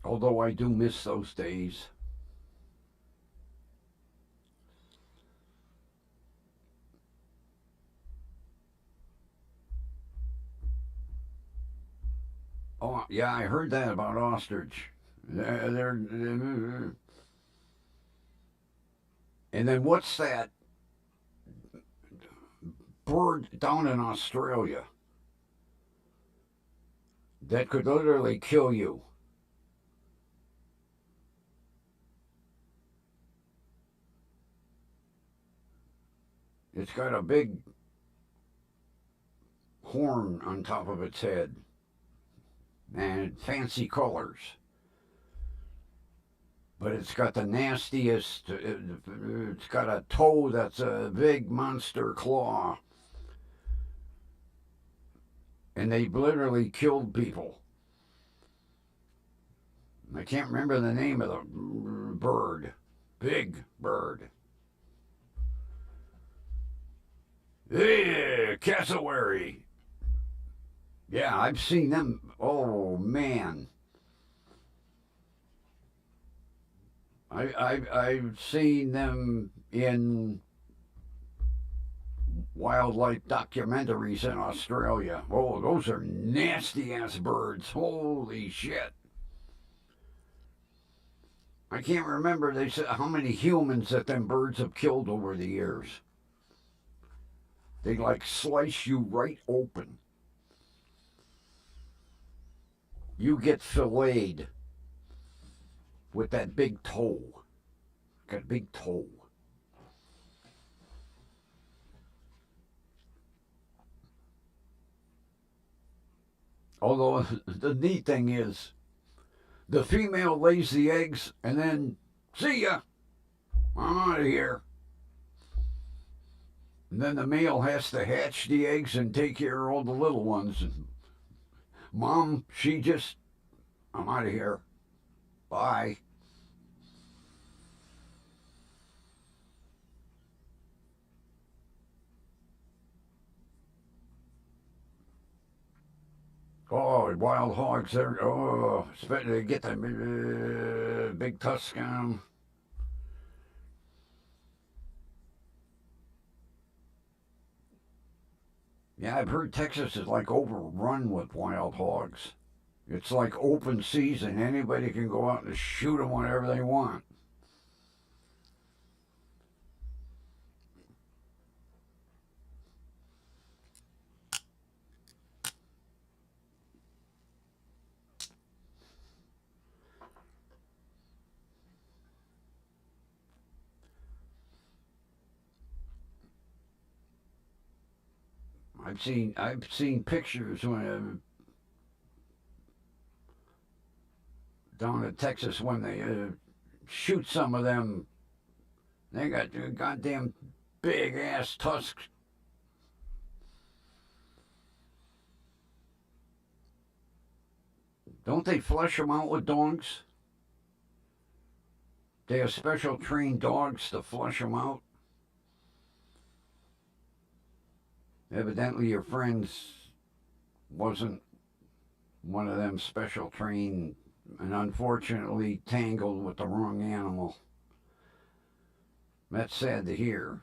Although I do miss those days. Oh, yeah, I heard that about ostrich. And then what's that bird down in Australia that could literally kill you? It's got a big horn on top of its head and fancy colors. But it's got the nastiest, it's got a toe that's a big monster claw. And they literally killed people. I can't remember the name of the bird. Big bird. Hey, cassowary. Yeah, I've seen them. Oh, man. I've seen them in wildlife documentaries in Australia. Oh, those are nasty ass birds. Holy shit. I can't remember they said how many humans that them birds have killed over the years. They like slice you right open. You get filleted with that big toe. Got a big toe. Although the neat thing is, the female lays the eggs and then, see ya, I'm out of here. And then the male has to hatch the eggs and take care of all the little ones. And mom, she just, I'm out of here. Bye. Oh, wild hogs, they get the big tusk on them. Yeah, I've heard Texas is like overrun with wild hogs. It's like open season. Anybody can go out and shoot them whenever they want. I've seen pictures when down in Texas when they shoot some of them. They got goddamn big ass tusks. Don't they flush them out with dogs? They have special trained dogs to flush them out. Evidently, your friend's wasn't one of them special trained and unfortunately tangled with the wrong animal. That's sad to hear.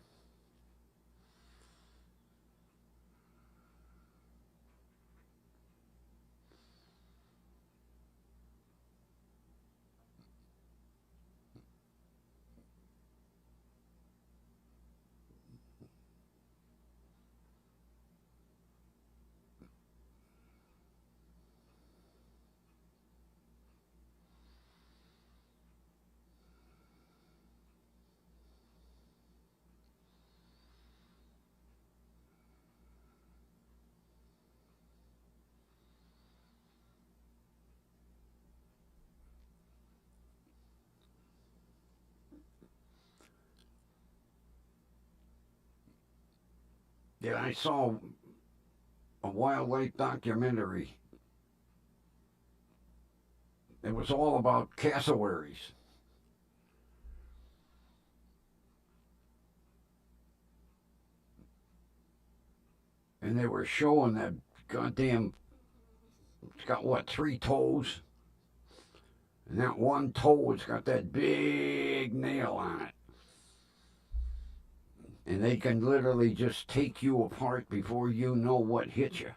Yeah, I saw a wildlife documentary. It was all about cassowaries. And they were showing that goddamn, it's got what, three toes? And that one toe has got that big nail on it. And they can literally just take you apart before you know what hit you.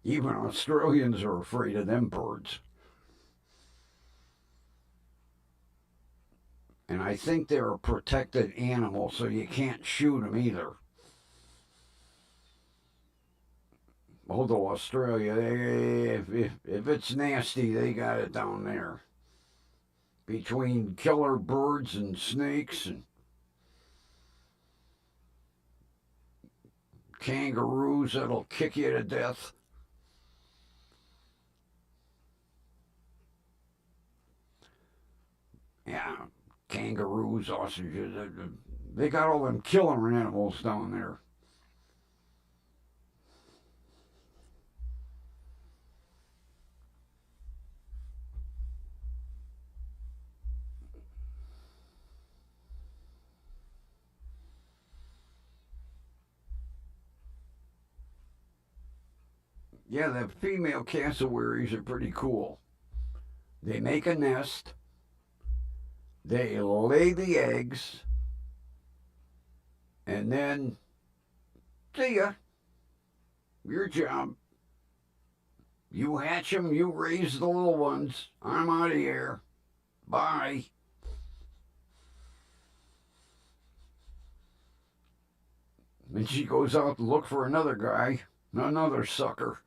Even Australians are afraid of them birds. And I think they're a protected animal, so you can't shoot them either. Although Australia, if it's nasty, they got it down there. Between killer birds and snakes and kangaroos that'll kick you to death. Yeah, kangaroos, ostriches, they got all them killer animals down there. Yeah, the female cassowaries are pretty cool. They make a nest, they lay the eggs, and then, see ya, your job. You hatch 'em, you raise the little ones. I'm out of here. Bye. And she goes out to look for another guy, another sucker.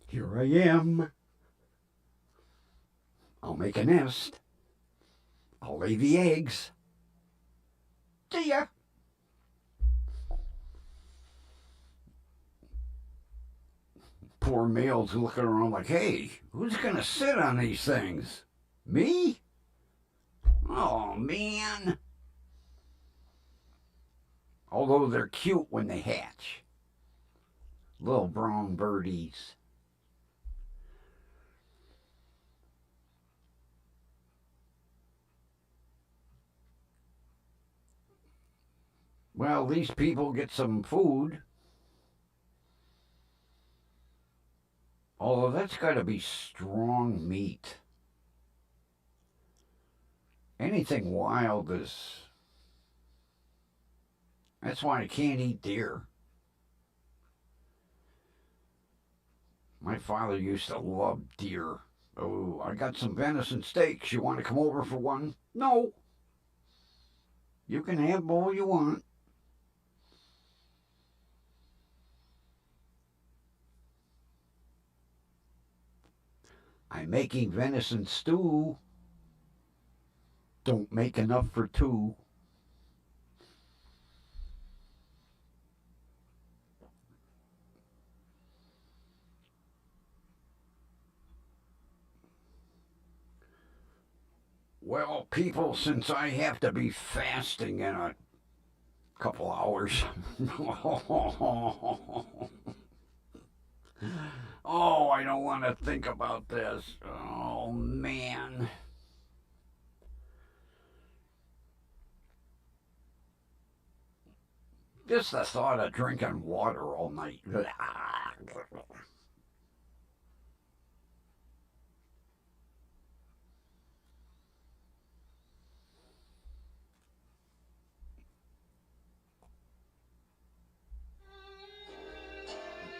Here I am. I'll make a nest. I'll lay the eggs. See ya. Poor male's looking around like, hey, who's going to sit on these things? Me? Oh, man. Although they're cute when they hatch. Little brown birdies. Well, these people get some food. Although that's got to be strong meat. Anything wild is... That's why I can't eat deer. My father used to love deer. Oh, I got some venison steaks. You want to come over for one? No. You can have all you want. I'm making venison stew. Don't make enough for two. Well, people, since I have to be fasting in a couple hours. Oh, I don't want to think about this. Oh, man. Just the thought of drinking water all night.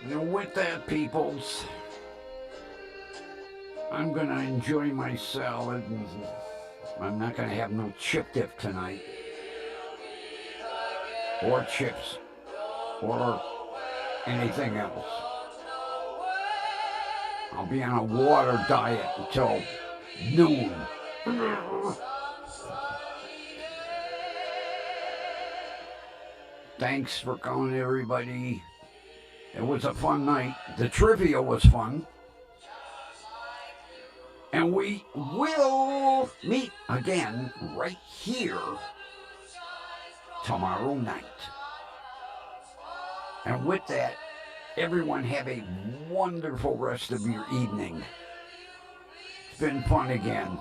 And with that, peoples, I'm going to enjoy my salad. And I'm not going to have no chip dip tonight. Or chips. Or anything else. I'll be on a water diet until noon. Thanks for coming, everybody. It was a fun night. The trivia was fun. And we will meet again right here tomorrow night. And with that, everyone have a wonderful rest of your evening. It's been fun again.